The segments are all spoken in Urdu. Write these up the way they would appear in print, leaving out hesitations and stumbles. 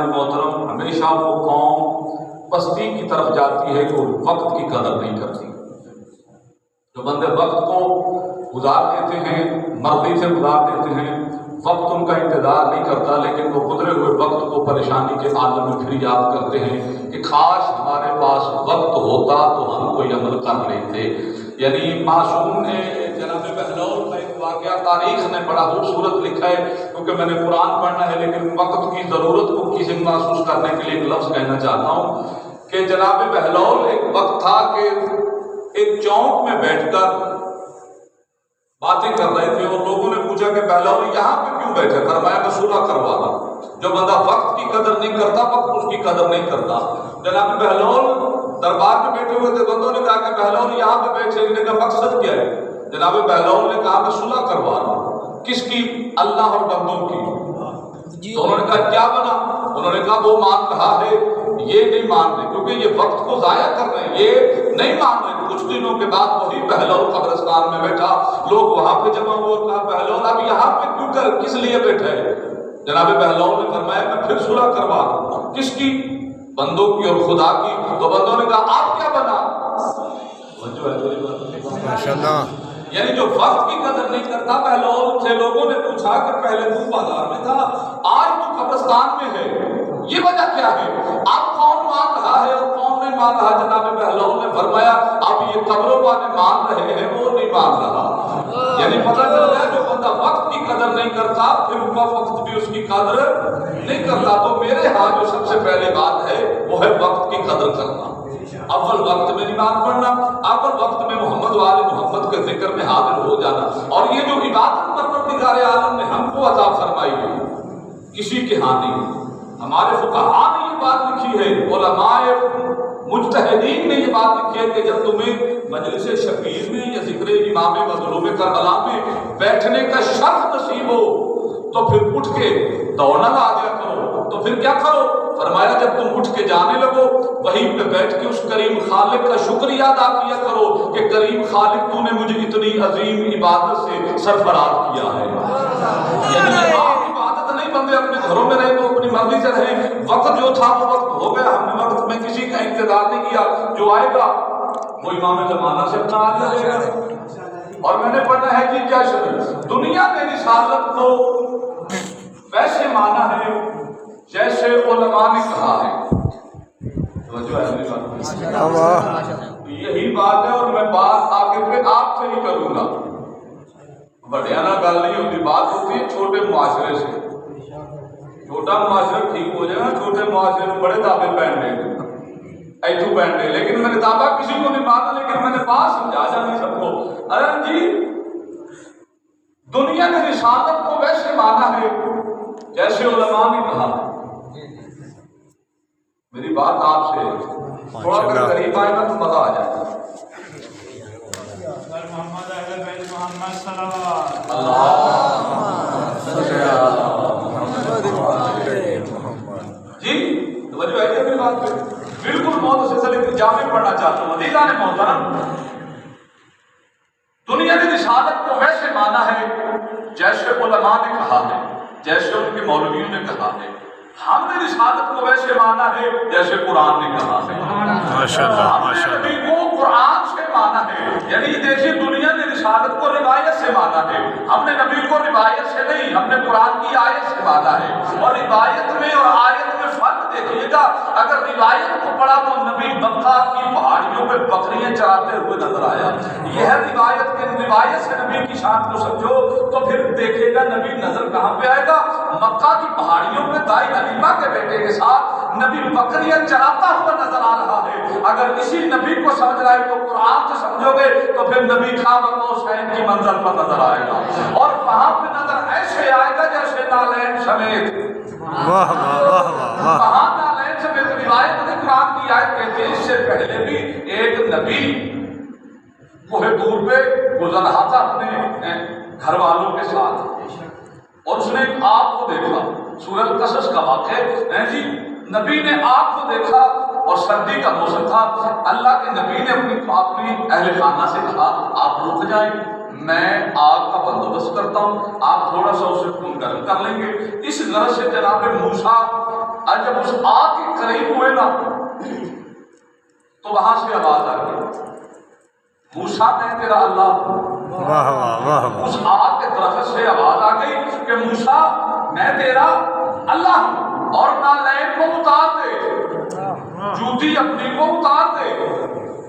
محترم، ہمیشہ وہ قوم پستی کی طرف جاتی ہے کہ وقت کی قدر نہیں کرتی۔ جو بندے وقت کو گزار دیتے ہیں، مرضی سے گزار دیتے ہیں، وقت ان کا انتظار نہیں کرتا، لیکن وہ گزرے ہوئے وقت کو پریشانی کے عالم میں پھر یاد کرتے ہیں کہ کاش ہمارے پاس وقت ہوتا تو ہم کوئی عمل کر لیتے۔ یعنی معصوم نے جناب بہلول کا ایک واقعہ تاریخ نے بڑا خوبصورت لکھا ہے، کیونکہ میں نے قرآن پڑھنا ہے لیکن وقت کی ضرورت کو کسی محسوس کرنے کے لیے ایک لفظ کہنا چاہتا ہوں کہ جناب بہلول ایک وقت تھا کہ ایک چوک میں بیٹھ کر باتیں کر رہے تھے اور لوگوں نے پوچھا کہ بہلول یہاں پہ کیوں بیٹھے؟ فرمایا میں صلح کروا رہا ہوں۔ جو بندہ وقت کی قدر نہیں کرتا وقت اس کی قدر نہیں کرتا۔ جناب بہلول دربار میں بیٹھے ہوئے تھے، بندوں نے کہا کہ بہلول یہاں پہ بیٹھے، انہوں نے کہا مقصد کیا ہے؟ جناب بہلول نے کہا میں صلح کروا رہا ہوں۔ کس کی؟ اللہ اور بندوں کی۔ تو انہوں نے کہا کیا بنا؟ انہوں نے کہا وہ مان رہا ہے، یہ نہیں مان رہے، کیونکہ یہ وقت کو ضائع کر رہے ہیں، یہ نہیں مان رہے۔ کچھ دنوں کے بعد وہی بہلول قبرستان میں بیٹھا، لوگ وہاں پہ جمع ہوئے اور کہا بہلول اب یہاں پہ کیوں کس لیے بیٹھے ہیں؟ جناب بہلول نے فرمایا میں پھر صلح کروا رہا ہوں۔ کس کی؟ بندوں کی اور خدا کی۔ تو بندوں نے کہا آپ کیا بنا؟ ماشاءاللہ۔ یعنی جو وقت کی قدر نہیں کرتا، بہلول سے لوگوں نے پوچھا کہ پہلے تو بازار میں تھا، آج تو قبرستان میں ہے، یہ وجہ کیا ہے؟ اب کون مان رہا ہے اور کون نہیں مان رہا؟ جناب بہلول نے فرمایا اب یہ قبروں والے مان رہے ہیں، وہ نہیں مان رہا۔ یعنی پتہ چل گیا جو بندہ وقت کی قدر نہیں کرتا پھر ان کا وقت بھی اس کی قدر نہیں کرتا۔ تو میرے ہاں جو سب سے پہلے بات ہے وہ ہے وقت کی قدر کرنا۔ اول وقت میں نماز پڑھنا، اول وقت میں محمد وآل محمد کے ذکر میں حاضر ہو جانا، اور یہ جو عبادت پروردگار عالم نے ہم کو عطا فرمائی ہے کسی کے ہاں نہیں۔ ہمارے فقہاء نے یہ بات لکھی ہے، علماء مجتہدین نے یہ بات لکھی ہے کہ جب تمہیں مجلس شبیر میں یا ذکر امام مظلوم کربلا میں بیٹھنے کا شرف نصیب ہو تو پھر اٹھ کے دوڑنا آ گیا کرو۔ تو پھر کیا کرو؟ فرمایا جب تم اٹھ کے جانے لگو وہیں پہ بیٹھ کے اس کریم خالق کا شکریہ ادا کیا کرو کہ کریم خالق تو نے مجھے اتنی عظیم عبادت سے سرفراز کیا ہے۔ یعنی آپ عبادت نہیں، بندے اپنے گھروں میں رہے تو اپنی مرضی سے رہے، وقت جو تھا وہ وقت ہو گیا، ہم نے وقت میں کسی کا انتظار نہیں کیا، جو آئے گا وہ امام زمانہ سے اپنا آ جائے گا۔ اور میں نے پڑھا ہے کہ کیا شرط دنیا میں رسالت کو ویسے مانا ہے جیسے علماء نے کہا ہے۔ یہی بات ہے، اور میں بات آگے پہ آپ سے ہی کروں گا۔ بڑیانا گل نہیں ہوتی، بات ہوتی ہے چھوٹے معاشرے سے۔ چھوٹا معاشرہ ٹھیک ہو جائے گا، چھوٹے معاشرے میں بڑے دعوے پہن لیں گے، ایتھو پہن لیں، لیکن میں نے دعویٰ کسی کو نہیں مانا، لیکن میں نے بات سمجھا جانے سب کو۔ ارے جی دنیا نے رسالت کو ویسے مانا ہے جیسے علماء نے کہا ہے۔ میری بات آپ سے تھوڑا کر قریب آئے نا تو مزہ آ جائے گا۔ محمد اہل بیت محمد صلی اللہ جی توجہ ہے میری بات پہ؟ بالکل موت سے لیکن جامع پڑھنا چاہتا ہوں۔ عزیزان محترم، دنیا نے رسالت کو ویسے مانا ہے جیسے علماء نے کہا ہے، جیسے ان کے مولویوں نے کہا ہے۔ ہم نے رسالت کو ویسے مانا ہے جیسے قرآن نے کہا ہے۔ ہم نے نبی کو قرآن سے مانا ہے، یعنی دیکھیے دنیا نے رسالت کو روایت سے مانا ہے، ہم نے نبی کو روایت سے نہیں، ہم نے قرآن کی آیت سے مانا ہے۔ اور روایت میں اور آیت میں فرق دیکھیے گا، اگر روایت کو پڑھا تو نبی مکہ کی پہاڑیوں پہ بکریاں چراتے ہوئے نظر آیا، یہ ہے روایت کے روایت سے نبی کی شان کو سمجھو تو پھر دیکھے گا نبی نظر کہاں پہ آئے گا؟ مکہ کی پہاڑیوں پہ دائی حلیمہ کے بیٹے کے ساتھ نبی بکریاں چراتا ہوا نظر آ رہا ہے۔ اگر اسی نبی کو سمجھ رہا ہے تو قرآن سے سمجھو گے تو پھر نبی خاب حسین کی منزل پر نظر آئے گا، اور وہاں پہ نظر ایسے آئے گا جیسے نالین سمیت۔ واہ واہ واہ واہ۔ کہاں نالین سمیت؟ روایت نے قرآن کی آیت کہتے ہیں اس سے پہلے بھی ایک نبی کوہ طور پہ گزر رہا تھا اپنے گھر والوں کے ساتھ، اور اس نے ایک آگ کو دیکھا۔ سورہ القصص کا واقعہ ہے جی، نبی نے آگ کو دیکھا اور سردی کا موسم تھا، اللہ کے نبی نے اپنی اہل خانہ سے کہا آپ رک جائیں، میں آگ کا بندوبست کرتا ہوں، آپ تھوڑا سا اسے خون گرم کر لیں گے۔ اس غرض سے جناب موسیٰ جب اس آگ کے قریب ہوئے نا تو وہاں سے آواز آ گئی، موسیٰ میں تیرا اللہ ہوں۔ واہ واہ واہ واہ اس آگ کے درخت سے آواز آ گئی کہ موسیٰ میں تیرا اللہ ہوں، اور نالین کو اتار دے، جوتی اپنی کو اتار دے۔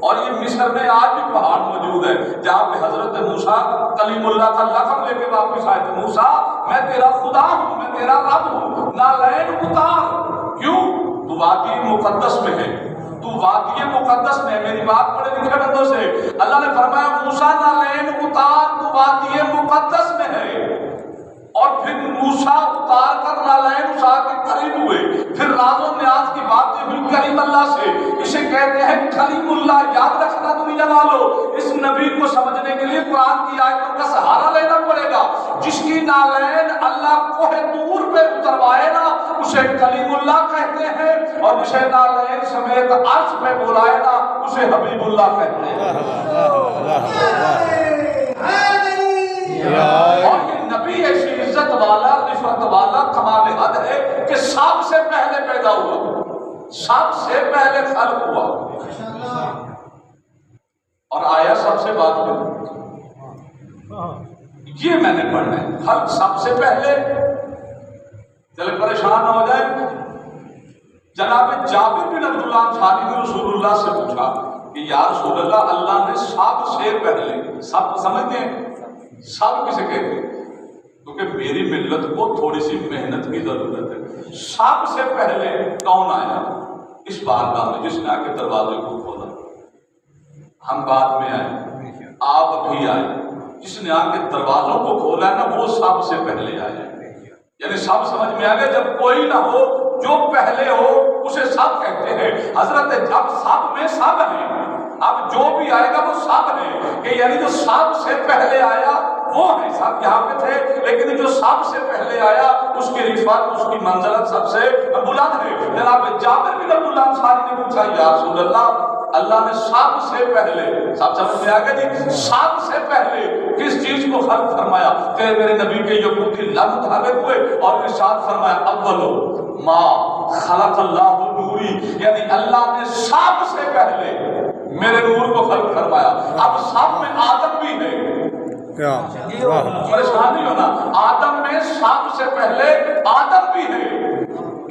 اور یہ مصر میں آج بھی پہاڑ موجود ہے جہاں پہ حضرت موسیٰ کلیم اللہ کا لقب لے کے واپس آئے تھے، موسیٰ میں تیرا خدا ہوں، میں تیرا رب ہوں، نالین اتار۔ کیوں؟ تو وادی مقدس میں ہے، تو وادی مقدس میں ہے۔ میری بات پڑھے لکھے بندوں سے، اللہ نے فرمایا موسیٰ نالین اتار، تو وادی مقدس میں ہے۔ اور پھر موسیٰ اتار کر نالین اٹھا کے قریب ہوئے، پھر راز و نیاز کی باتیں ہوئی کریم اللہ سے۔ اسے کہتے ہیں کلیم اللہ۔ یاد رکھنا دنیا والو، اس نبی کو سمجھنے کے لیے قرآن کی آیتوں کا سہارا لینا پڑے گا۔ جس کی نالین اللہ کوہ طور پہ اتروائے نا اسے کلیم اللہ کہتے ہیں، اور جسے نالین سمیت عرش پہ بلائے نا اسے حبیب اللہ کہتے ہیں۔ اور یہ نبی ایسی عزت والا، رشوت والا، کمال حد ہے کہ سب سے پہلے پیدا ہوا، سب سے پہلے خلق ہوا، اور آیا سب سے بعد میں۔ یہ میں نے پڑھنا ہے، خلق سب سے پہلے۔ چلے پریشان نہ ہو جائے۔ جناب جابر بن عبداللہ انصاری نے رسول اللہ سے پوچھا کہ یا رسول اللہ، اللہ نے سب سے پہلے، سب سمجھتے ہیں سب کسے کہتے ہیں؟ کیونکہ میری ملت کو تھوڑی سی محنت کی ضرورت ہے۔ سب سے پہلے کون آیا اس بارگاہ میں جس نے آ کے دروازے کو کھولا؟ ہم بعد میں آئے، آپ بھی آئے۔ جس نے آ کے دروازوں کو کھولا ہے نا وہ سب سے پہلے آیا۔ یعنی سب سمجھ میں آ گیا، جب کوئی نہ ہو جو پہلے ہو اسے سب کہتے ہیں۔ حضرت جب سب میں سب ہیں، اب جو بھی آئے گا وہ سب ہے، کہ یعنی جو سب سے پہلے آیا وہ ہے۔ سب یہاں پہ تھے لیکن جو سب سے پہلے آیا اس کی رفعت، اس کی منزلت سب سے بلند ہے۔ جناب جابر بن عبداللہ انصاری نے پوچھا یا رسول اللہ، اللہ نے سب سے پہلے، سب سمجھ میں آ گیا جی، سب سے پہلے کس چیز کو خلق فرمایا؟ کہ میرے نبی کے یہودی لب مطابق ہوئے اور ارشاد فرمایا اولو ما خلق اللہ نوری، یعنی اللہ نے سب سے پہلے میرے نور کو خلق فرمایا۔ اب سب میں آدم بھی ہے، پریشان نہیں ہونا، آدم میں سب سے پہلے آدم بھی ہے۔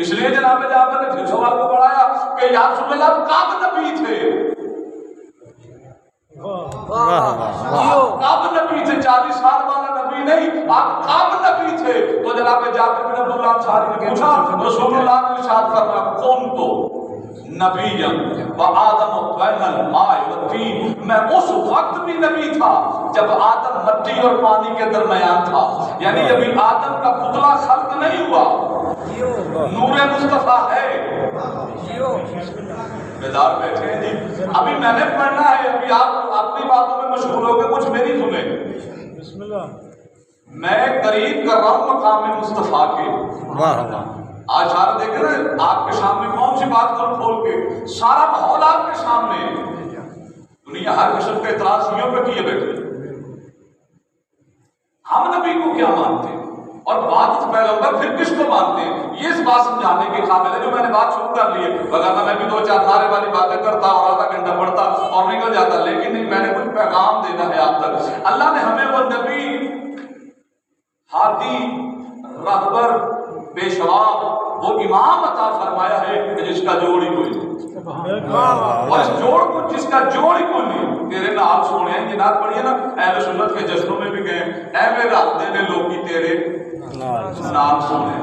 اس لیے جناب جابر نے پھر سوال کو بڑھایا کہ یا رسول اللہ کب نبی تھے؟ کب نبی تھے؟ 40 سال والا نبی نہیں، آپ کب نبی تھے؟ تو جناب جابر بن عبداللہ انصاری نے پوچھا، رسول اللہ نے ارشاد فرمایا کون تو نبی و آدم بین الماء والطین، میں اس وقت بھی نبی تھا جب آدم مٹی اور پانی کے درمیان تھا، یعنی ابھی آدم کا پتلا خلق نہیں ہوا، نور مصطفیٰ ہے۔ بیدار بیٹھے ہیں جی، ابھی میں نے پڑھنا ہے، ابھی آپ اپنی باتوں میں مشغول ہو کے کچھ میری سنیں۔ میں قریب کر رہا ہوں مقام مصطفیٰ کے۔ آج سارا دیکھ رہے ہیں آپ کے سامنے کون سی بات کروں کھول کے، سارا ماحول آپ کے سامنے، دنیا ہر قسم کے اعتراضیوں پہ کیے بیٹھے۔ ہم نبی کو کیا مانتے ہیں اور بات پیغمبر پھر کس کو مانتے ہیں، یہ اس بات سمجھانے کے قابل ہے جو میں نے بات شروع کر لی ہے، وگرنہ میں بھی 2-4 نعرے والی باتیں کرتا اور آدھا گھنٹہ پڑھتا اور نکل جاتا، لیکن نہیں، میں نے کچھ پیغام دینا ہے آپ تک۔ اللہ نے ہمیں وہ نبی، ہادی، رہبر، پیشوا، وہ امام عطا فرمایا ہے کہ جس کا جوڑ ہی کوئی نہیں، اور اس جوڑ کو جس کا جوڑ ہی کوئی نہیں۔ تیرے نال سونے ہیں، یہ نعت پڑھیے نا، اہل سنت کے جشنوں میں بھی گئے، اے میرے رہتے نے لوگی تیرے نال سونے،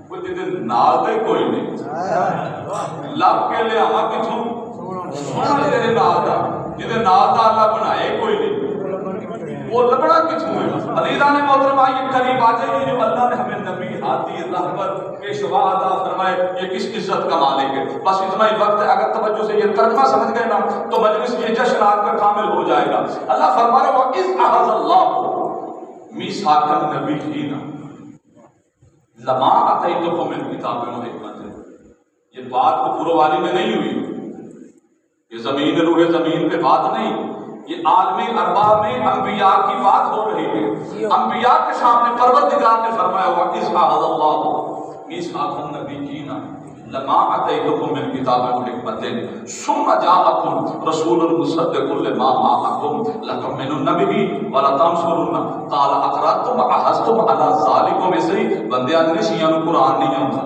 وہ جدے نال دے کوئی نہیں، لب کے لے آماں کتھوں سونا تیرے نال دا، جدے نال دا اللہ بنائے کوئی نہیں، وہ لبڑا کتھوں ہے۔ عزیزان محترم آئیے قریب آ جائیے، جو اللہ نے ہمیں نبی، ہادی، رہبر، پیشوا عطا فرمائے، یہ کس عزت کا مالک ہے۔ بس اتنا ہی وقت ہے، اگر توجہ سے یہ ترجمہ سمجھ گئے نا تو مجلس یہ جشن آج کا کامل ہو جائے گا۔ اللہ فرما رہا ہے وَإِذْ أَخَذَ اللَّهُ مِيثَاقَ النَّبِيِّينَ لَمَا آتَيْتُكُم مِّن کتاب وحکمت، یہ بات کو پوروالی میں نہیں ہوئی، یہ زمین روح زمین پہ بات نہیں، یہ عالم ارواح میں انبیاء کی بات ہو رہی ہے. انبیاء کے سامنے پروردگار نے فرمایا ہوا اِذْ اللَّهُ مِيثَاقَ النَّبِيِّينَ لَمَا آتَيْتُكُم مِّن کِتَابٍ وَحِکْمَةٍ ثُمَّ جَاءَكُم رَّسُولٌ مُصَدِّقٌ لِّمَا مَعَكُمْ لَتُؤْمِنُنَّ بِهِ وَلَتَنصُرُنَّهُ قَالَ أَقْرَرْتُمْ وَأَخَذْتُمْ عَلَىٰ ذَٰلِكُمْ إِصْرِي بندے آدمی شیعہ نو قرآن نہیں آتا.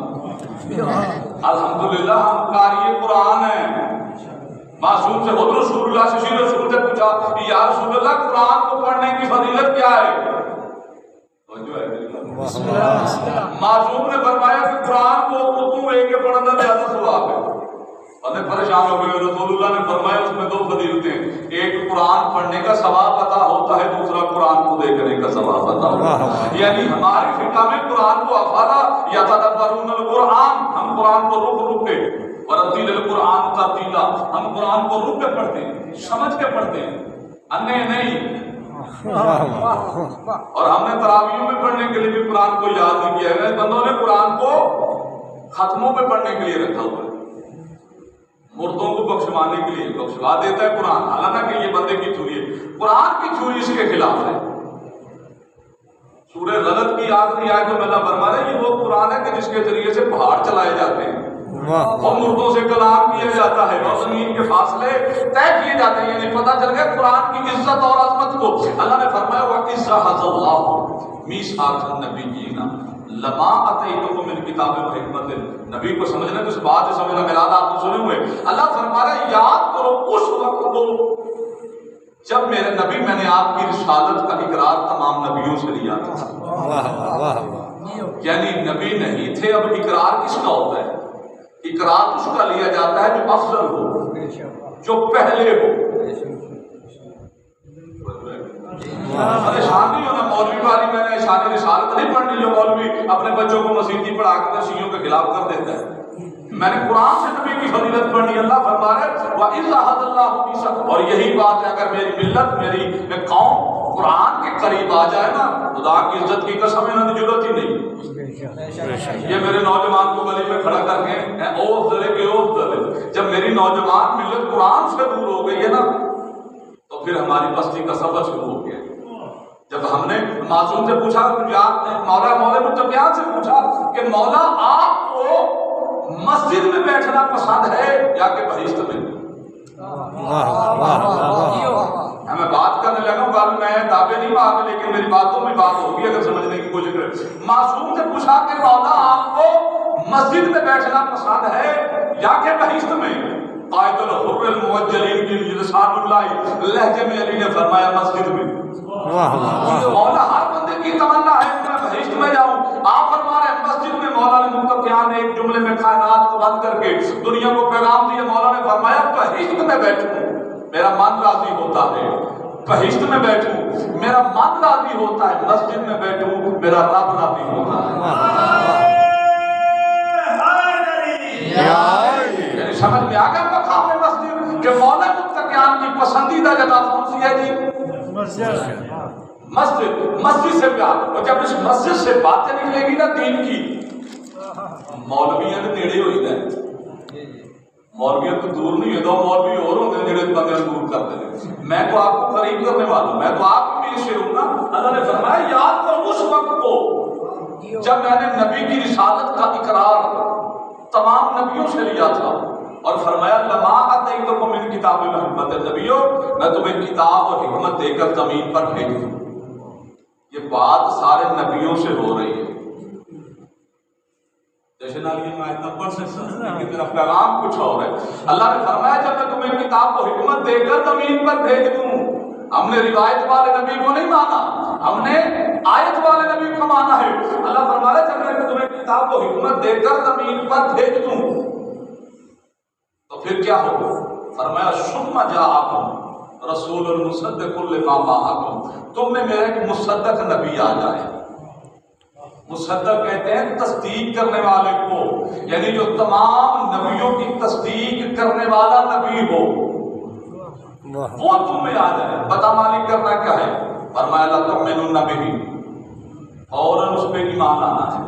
الحمدللہ ہم قاری قرآن ہیں. معصوم سے خود رسول اللہ سے رسول سے پوچھا یا رسول اللہ قرآن کو پڑھنے کی فضیلت کیا ہے؟ معصوم نے فرمایا کہ قرآن کو اردو لے کے پڑھنا زیادہ ثواب ہے. بندے پریشان ہو گئے. رسول اللہ نے فرمایا اس میں دو فضیلتیں، ایک قرآن پڑھنے کا ثواب عطا ہوتا ہے، دوسرا قرآن کو دیکھنے کا ثواب عطا ہوتا ہے. یعنی ہماری فقہ میں قرآن کو افالا یتدبرون القرآن، ہم قرآن کو رک کے ورتل القرآن ترتیلا، ہم قرآن کو رک کے پڑھتے ہیں، سمجھ کے پڑھتے ہیں، انے نہیں. اور ہم نے تراویحوں میں پڑھنے کے لیے بھی قرآن کو یاد نہیں کیا ہے. بندوں نے قرآن کو ختموں میں پڑھنے کے لیے رکھا ہوا ہے، مردوں کو بخشوانے کے لیے بخشوا دیتا ہے قرآن، حالانکہ یہ بندے کی چوری ہے. قرآن کی چوری اس کے خلاف ہے. سورہ غلط کی آخری آیت میں اللہ فرما رہا ہے یہ وہ قرآن ہے کہ جس کے ذریعے سے پہاڑ چلائے جاتے ہیں اور مردوں سے کلام کیا جاتا ہے اور زمین کے فاصلے طے کیے جاتے ہیں. یعنی پتہ چل گیا قرآن کی عزت اور عظمت کو. اللہ نے فرمایا وَإِذْ اللَّهُ مِيثَاقَ النَّبِيِّينَ لَمَا آتَيْتُكُم مِّن کِتَابٍ وَحِکْمَةٍ. نبی کو سمجھنا تو اس بات سے سمجھنا میرا آپ کو سنے ہوئے. اللہ فرما رہا ہے یاد کرو اس وقت کو جب میرے نبی میں نے آپ کی رسالت کا اقرار تمام نبیوں سے لیا تھا. یعنی نبی نہیں تھے، اب اقرار کس کا ہوتا ہے؟ اقرار اس کا لیا جاتا ہے جو افضل ہو، جو پہلے ہو. پریشان نہیں ہونا مولوی والی میں نے شان رسالت نہیں پڑھنی جو مولوی اپنے بچوں کو مسیحی پڑھا کے شیعوں کے خلاف کر دیتا ہے. میں نے قرآن سے نبی کی فضیلت پڑھنی. اللہ فرما رہا ہے وَإِذْ أَخَذَ اللَّهُ مِيثَاقَ. اور یہی بات ہے اگر میری ملت میری قوم قرآن کے قریب آ جائے نا، خدا کی عزت کی قسم انہوں نے ضرورت ہی نہیں. یہ میرے نوجوان کو گلی میں کھڑا کر کے او افضل ہے کہ او افضل ہے. جب میری نوجوان ملت قرآن سے دور ہو گئی ہے نا تو پھر ہماری بستی کا سفر شروع ہو گیا. جب ہم نے معصوم سے پوچھا مولا متقیان سے پوچھا کہ مولا آپ کو مسجد میں بیٹھنا پسند ہے یا کہ بہشت میں؟ میں بات کرنے لگا ہوں، میں دعوے نہیں مار لیکن میری باتوں میں بات ہوگی اگر سمجھنے کی کوشش کرے. معصوم سے پوچھا کہ مولا آپ کو مسجد میں بیٹھنا پسند ہے یا کہ بہشت میں؟ قائد الحر الموجلین کی لسان اللہ لہجے میں علی نے فرمایا مسجد میں. مولا ہر بندے کی تمنا ہے کہ میں بہشت میں جاؤں. آپ فرما رہے ہیں مسجد میں. مولا نے متقیان ایک جملے میں کائنات کو بند کر کے دنیا کو پیغام دیا. مولا نے فرمایا بہشت میں بیٹھوں میرا من راضی ہوتا ہے، بہشت میں بیٹھوں میرا من راضی ہوتا ہے، مسجد میں بیٹھوں میرا رب راضی ہوتا ہے. یعنی سمجھ میں آ گیا مقام مسجد کہ مولا متقیان کی پسندیدہ جگہ کون سی ہے جی؟ مسجد سے پیار. اور جب اس مسجد سے باتیں نکلے گی نا دین کی، مولویاں نے نیڑے ہوئی گئے. مولویاں تو دور نہیں ہے، دو مولوی اور ہوتے ہیں جڑے بندے دور کرتے ہیں. میں تو آپ کو قریب کرنے والا ہوں، میں تو آپ میں سے ہوں نا. اللہ نے فرمایا یاد کرو اس وقت کو جب میں نے نبی کی رسالت کا اقرار تمام نبیوں سے لیا تھا اور فرمایا لما آتیتکم من کتاب و حکمت. نبیوں میں تمہیں کتاب اور حکمت دے کر زمین پر بھیج دوں. یہ بات سارے نبیوں سے ہو رہی ہے. جیسے نالی میں آیت پڑھ سکتا ہوں لیکن میرا پیغام کچھ اور ہے. اللہ نے فرمایا جب میں تمہیں کتاب و حکمت دے کر زمین پر بھیج دوں. ہم نے روایت والے نبی کو نہیں مانا، ہم نے آیت والے نبی کو مانا ہے. اللہ فرمایا جب میں تمہیں کتاب و حکمت دے کر زمین پر بھیج دوں تو پھر کیا ہوگا؟ فرمایا ثم جاءکم رسول مصدق لما معکم. تم میں میرا ایک مصدق نبی آ جائے. مصدق کہتے ہیں تصدیق کرنے والے کو، یعنی جو تمام نبیوں کی تصدیق کرنے والا نبی ہو وہ تم میں آ جائے. پتہ مالک کرنا کیا ہے؟ فرمایا لتؤمنن بہ، فوراً اس پہ ایمان آنا ہے.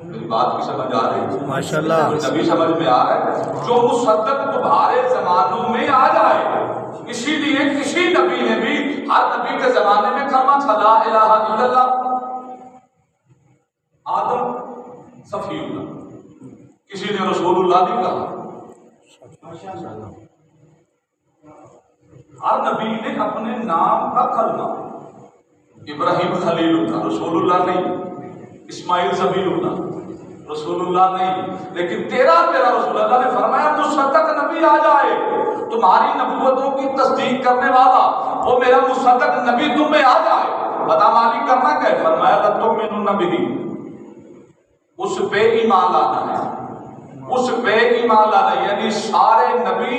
میری بات کی سمجھ آ رہی ہے؟ ماشاءاللہ نبی سمجھ میں آ رہا ہے. جو مصدق تمہارے زمانوں میں آ جائے اسی لیے کسی نبی نے بھی ہر نبی کے زمانے میں کلمہ تھا لا الہ الا اللہ. آدم صفی اللہ، کسی نے رسول اللہ نہیں کہا. ہر نبی نے اپنے نام کا کلمہ، ابراہیم خلیل اللہ رسول اللہ نہیں، اسماعیل ذبیح اللہ رسول اللہ نہیں، لیکن تیرا رسول اللہ نے فرمایا مصدق نبی آ جائے تمہاری نبوتوں کی تصدیق کرنے والا، وہ میرا مصدق نبی تم میں آ جائے. بتا مالی کرنا کیا ہے؟ فرمایا لتؤمنن بہ، اس پہ ایمان لانا ہے، اس پہ ایمان لانا ہے. یعنی سارے نبی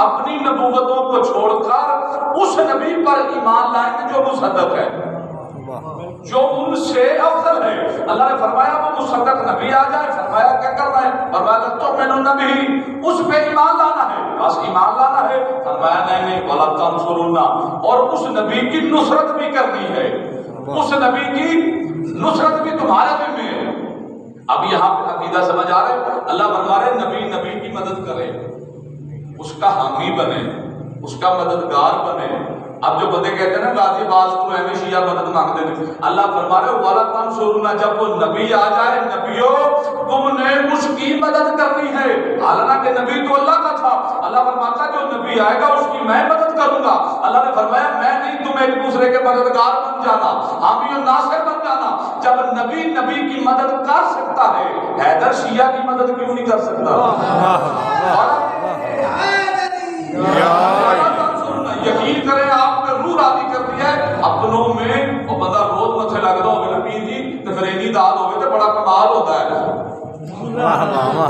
اپنی نبوتوں کو چھوڑ کر اس نبی پر ایمان لائیں گے جو مصدق ہے، جو ان سے افضل ہے. اللہ نے فرمایا وہ مصدق نبی آ جائے. فرمایا کیا کرنا ہے؟ فرمایا تؤمنون بہ، اس پہ ایمان لانا ہے، بس ایمان لانا ہے. فرمایا نہیں ولا تنصرون، اور اس نبی کی نصرت بھی کرنی ہے، اس نبی کی نصرت بھی تمہارے ذمہ ہے. اب یہاں پہ عقیدہ سمجھ آ رہے؟ اللہ فرما رہے نبی کی مدد کرے، اس کا حامی بنے، اس کا مددگار بنے. اب جو بندے کہتے ہیں نا غازی باز کو اہم شیعہ مدد مانگتے ہیں، اللہ فرما رہے وَلَا تَنْصُرُونَ، جب وہ نبی آ جائے نبیوں تم نے اس کی مدد کرنی ہے. حالانکہ نبی تو اللہ کا تھا، اللہ فرماتا جو نبی آئے گا اس کی میں مدد کروں گا. اللہ نے فرمایا میں نہیں، تم ایک دوسرے کے مددگار بن جانا، حامی و ناصر بن جانا. جب نبی کی مدد کر سکتا ہے، حیدر شیعہ کی مدد کیوں نہیں کر سکتا؟ یقین کریں آپ نے روح راضی کر دیا ہے اپنوں میں. وہ بندہ روز متھے لگتا ہوگا نا پیر جی تو پھر اینی داد ہوگی تو بڑا کمال ہوتا ہے.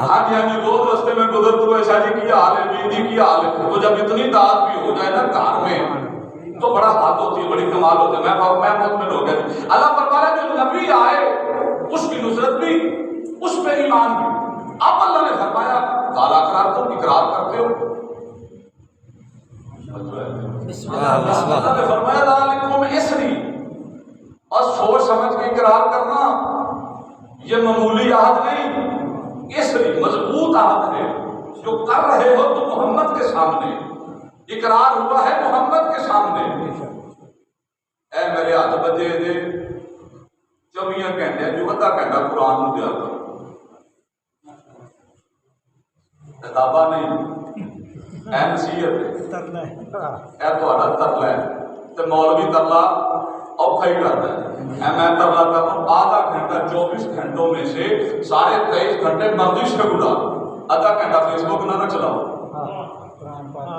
ہاں جی روز رستے میں گزر تو ایسا جی کی حال ہے، پیر جی کی حال ہے، تو جب اتنی داد بھی ہو جائے نا گھر میں تو بڑا حد ہوتی ہے، بڑی کمال ہوتی ہے. میں مطمئن ہو گیا. اللہ فرمایا جو نبی آئے اس کی نصرت بھی، اس پہ ایمان بھی. اب اللہ نے فرمایا کالا قرار تم اقرار کرتے ہو. اللہ نے فرمایا ذالکم اسری، اور سوچ سمجھ کے اقرار کرنا یہ معمولی عہد نہیں، اسری مضبوط عہد ہے جو کر رہے ہو تو محمد کے سامنے اقرار ہوا ہے، محمد کے سامنے. اے میرے ہاتھ بجے دے 24 گھنٹے جو ادھا گھنٹہ قرآن نو دیا کرو، کتاباں نہیں، اے نصیحت ہے، اے تہاڈا ترلا ہے. تے مولوی ترلا اوکھا ہی کرتا ہے. اے میں ترلا کر رہا ہوں آدھا گھنٹہ 24 گھنٹوں میں سے سارے 23 گھنٹے مردی سے گزارو، آدھا گھنٹہ فیس بک نہ چلاؤ،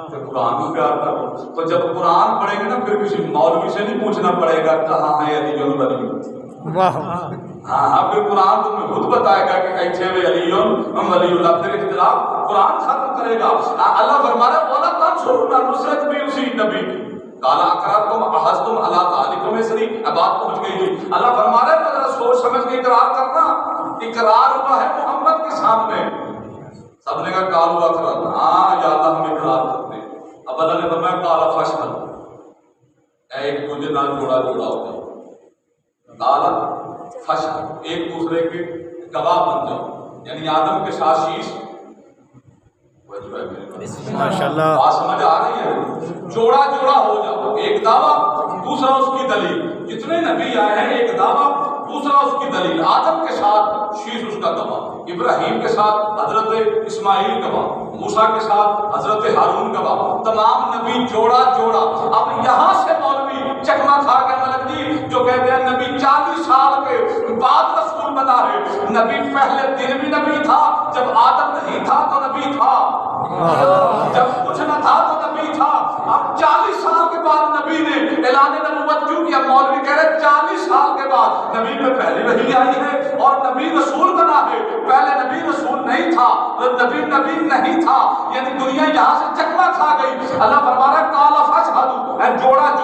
قرآن کو پیار کرو. تو جب قرآن پڑھیں گے نا پھر کسی مولوی سے نہیں پوچھنا پڑے گا کہاں ہے علی ولی. ہاں پھر قرآن تمہیں خود بتائے گا کہ ایتھے وے علی ولی اللہ. پھر اختلاف قرآن ختم کرے گا. اللہ فرما رہا ہے وَلَا تَنْصُرُونَ، نصرت بھی اسی نبی کی. کالا اقرارتم احزتم علی ذالکم اسری، اب بات پہنچ گئی جی. اللہ فرما رہا ہے ذرا سوچ سمجھ کے اقرار کرنا. اقرار ہوا ہے محمد کے سامنے. سب نے کہا کالو اقرار، ہاں یا اللہ ہم اقرار کرتے ہیں. اب اللہ نے فرمایا کالا فشہد، ایک دوسرے نال جوڑا ہو جاؤ. کالا فشہد، ایک دوسرے کے گواہ بن جاؤ. یعنی آدم کے ساتھ شیش ماشاءاللہ بات سمجھ آ رہی ہے. جوڑا ہو جاؤ، ایک دعویٰ دوسرا اس کی دلیل. جتنے نبی آئے ہیں ایک دعویٰ دوسرا اس کی دلیل. آدم کے ساتھ شیش اس کا گواہ، ابراہیم کے ساتھ حضرت اسماعیل گواہ، موسیٰ کے ساتھ حضرت ہارون گواہ. تمام نبی جوڑا. اب یہاں سے مولوی چکما کھا کے ملک جی جو کہتے ہیں نبی 40 سال کے بعد رسول بنا ہے. نبی پہلے دن بھی نبی تھا، جب آدم نہیں تھا تو نبی تھا، جب کچھ نہ تھا تو نبی تھا. اب 40 سال کے بعد نبی نے اعلان نبوت کیوں کیا؟ مولوی کہہ رہے 40 سال کے بعد نبی میں پہلی وحی آئی ہے اور نبی رسول بنا ہے. پہلے نبی رسول نہیں تھا، نبی نہیں تھا، یعنی دنیا یہاں سے چکما کھا گئی. اللہ فرما رہا ہے کالا فشہد، جوڑا ہو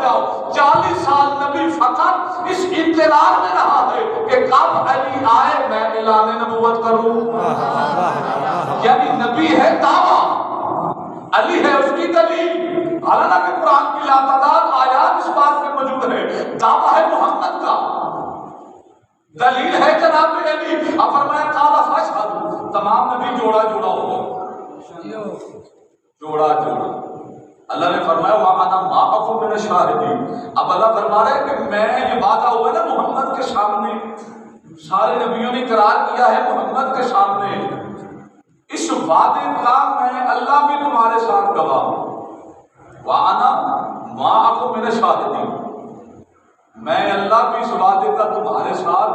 جاؤ. 40 سال نبی فقط اس انتظار میں رہا ہے کہ کب علی آئے میں اعلان نبوت کروں. یعنی نبی ہے دعویٰ، علی ہے اس کی دلیل. حالانکہ قرآن کی لاتعداد آیات اس بات میں موجود ہے. دعویٰ ہے محمد کا، دلیل ہے جناب علی. اب فرمایا کالا فشہد، تمام نبی جوڑا ہو گئے. جوڑا جوڑا. اللہ نے فرمایا وَأَنَا مَعَكُم مِّنَ الشَّاهِدِينَ. اب اللہ فرما رہے ہیں کہ میں یہ وعدہ ہوا نا محمد کے سامنے، سارے نبیوں نے اقرار کیا ہے محمد کے سامنے، اس وعدے کا میں اللہ بھی تمہارے ساتھ گواہ ہوں. وَأَنَا مَعَكُم مِّنَ الشَّاهِدِينَ، میں اللہ بھی اس وعدے کا تمہارے ساتھ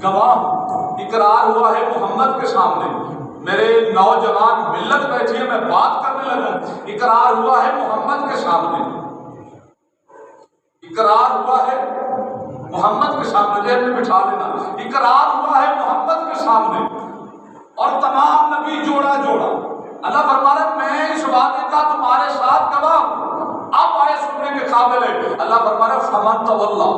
گواہ ہوں. اقرار ہوا ہے محمد کے سامنے، میرے نوجوان ملت بیٹھی ہے، میں بات کرنے لگا، اقرار ہوا ہے محمد کے سامنے، اقرار ہوا ہے محمد کے سامنے، ذہن میں بٹھا لینا، اقرار ہوا ہے محمد کے سامنے اور تمام نبی جوڑا جوڑا. اللہ فرما رہا ہے میں اس وعدے کا تمہارے ساتھ گواہ ہوں. اب آئے سننے کے قابل ہے. اللہ فرما رہا ہے فمن تولی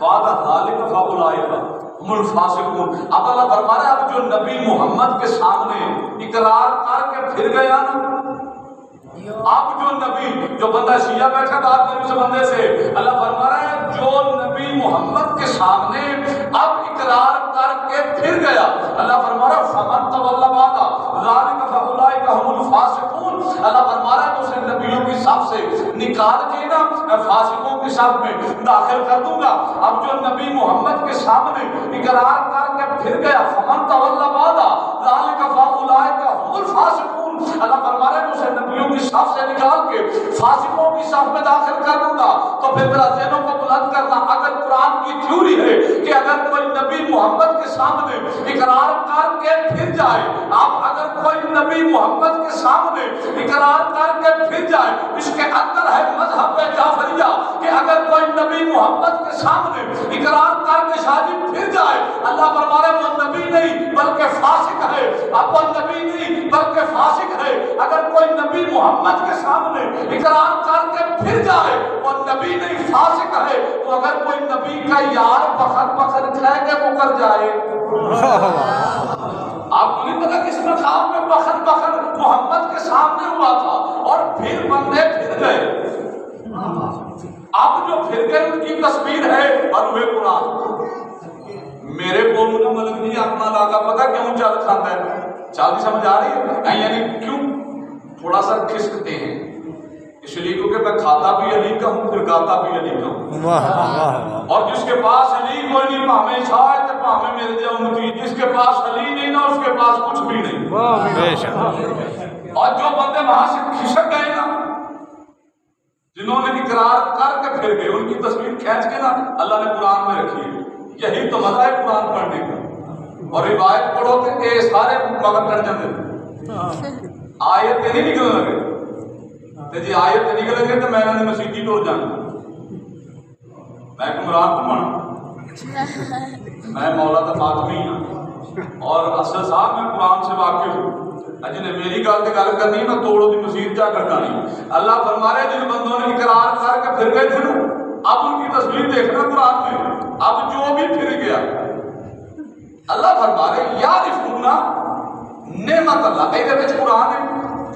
بعد ذلک فاولئک هم الفاسقون. اب اللہ فرما رہا ہے اب جو نبی محمد کے سامنے اقرار کر کے پھر گیا نا، اب جو نبی، جو بندہ شیعہ بیٹھا بات کرنے سے بندے سے، اللہ فرما رہا ہے جو نبی محمد کے سامنے اب اقرار کر کے پھر گیا، اللہ فرما رہا ہے فمن تولی بعد ذلک فاولئک هم الفاسقون. اللہ فرما رہا ہے تو اسے نبیوں کی صف سے نکال کے نا میں فاسقوں کی صف میں داخل کر دوں گا. اب جو نبی محمد کے سامنے اقرار کر کے پھر گیا فمن تولی بعد ذلک فاولئک هم الفاسقون. اللہ فرما رہا ہے اسے نبیوں کی صف سے نکال کے فاسقوں کی صف میں داخل کر دوں گا. تو پھر ذرا ذہنوں کو بلند کرنا، اگر قرآن کی تھیوری ہے کہ اگر کوئی نبی محمد کے سامنے اقرار کر کے پھر جائے، آپ اگر کوئی نبی محمد کے سامنے اقرار کر کے پھر جائے، اس کے اندر ہے مذہب جعفریہ کہ اگر کوئی نبی محمد کے سامنے اقرار کر کے شادی پھر جائے، اللہ فرما رہا ہے وہ نبی نہیں بلکہ فاسق ہے. اب وہ نبی نہیں بلکہ فاسق ہے. اگر کوئی نبی محمد کے سامنے اقرار کر کے پھر جائے وہ نبی نہیں فاسق ہے. تو اگر کوئی نبی کا یار بخر بخر کھائے کے مکر جائے، آپ کو نہیں پتا کس مقام میں بخر بخر محمد کے سامنے ہوا تھا اور پھر بندے پھر گئے. اب جو پھر گئے ان کی تصویر ہے بروے قرآن. میرے بولوں نے ملک نہیں اپنا لاگا پتا کیوں چل کھاتا ہے، چال کی سمجھ آ رہی ہے؟ یعنی کیوں تھوڑا سا کھسکتے ہیں، اس لیے کیونکہ میں کھاتا بھی علی کا ہوں پھر گاتا بھی علی کا ہوں. اور جس کے پاس علی کوئی نہیں پامے شاید تے پامے میرے جے امتی، جس کے پاس علی نہیں نا اس کے پاس کچھ بھی نہیں. اور جو بندے وہاں سے کھسک گئے نا، جنہوں نے اقرار کر کے پھر گئے، ان کی تصویر کھینچ کے نا اللہ نے قرآن میں رکھی ہے. یہی تو مزہ ہے قرآن پڑھنے کا. اور روایت پڑھو کہ اے سارے مگر کر جاندے آیت نہیں نکلنے لگے تے جی آیت نکلے گے تو میں نے مسیحی ٹور جانا، میں عمران گھمن، میں مولا کا فاطمی ہوں اور اصل صاحب میں قرآن سے واقف ہوں. جنہیں میری گل کی گل کرنی میں توڑو دی مسیح جا کرانی. اللہ فرما رہے جن بندوں نے اقرار کر کے پھر گئے تھے اب ان کی تصویر دیکھنا قرآن میں. اب جو بھی پھر گیا اللہ فرما رہے یعرفون نعمت اللہ. یہ قرآن ہے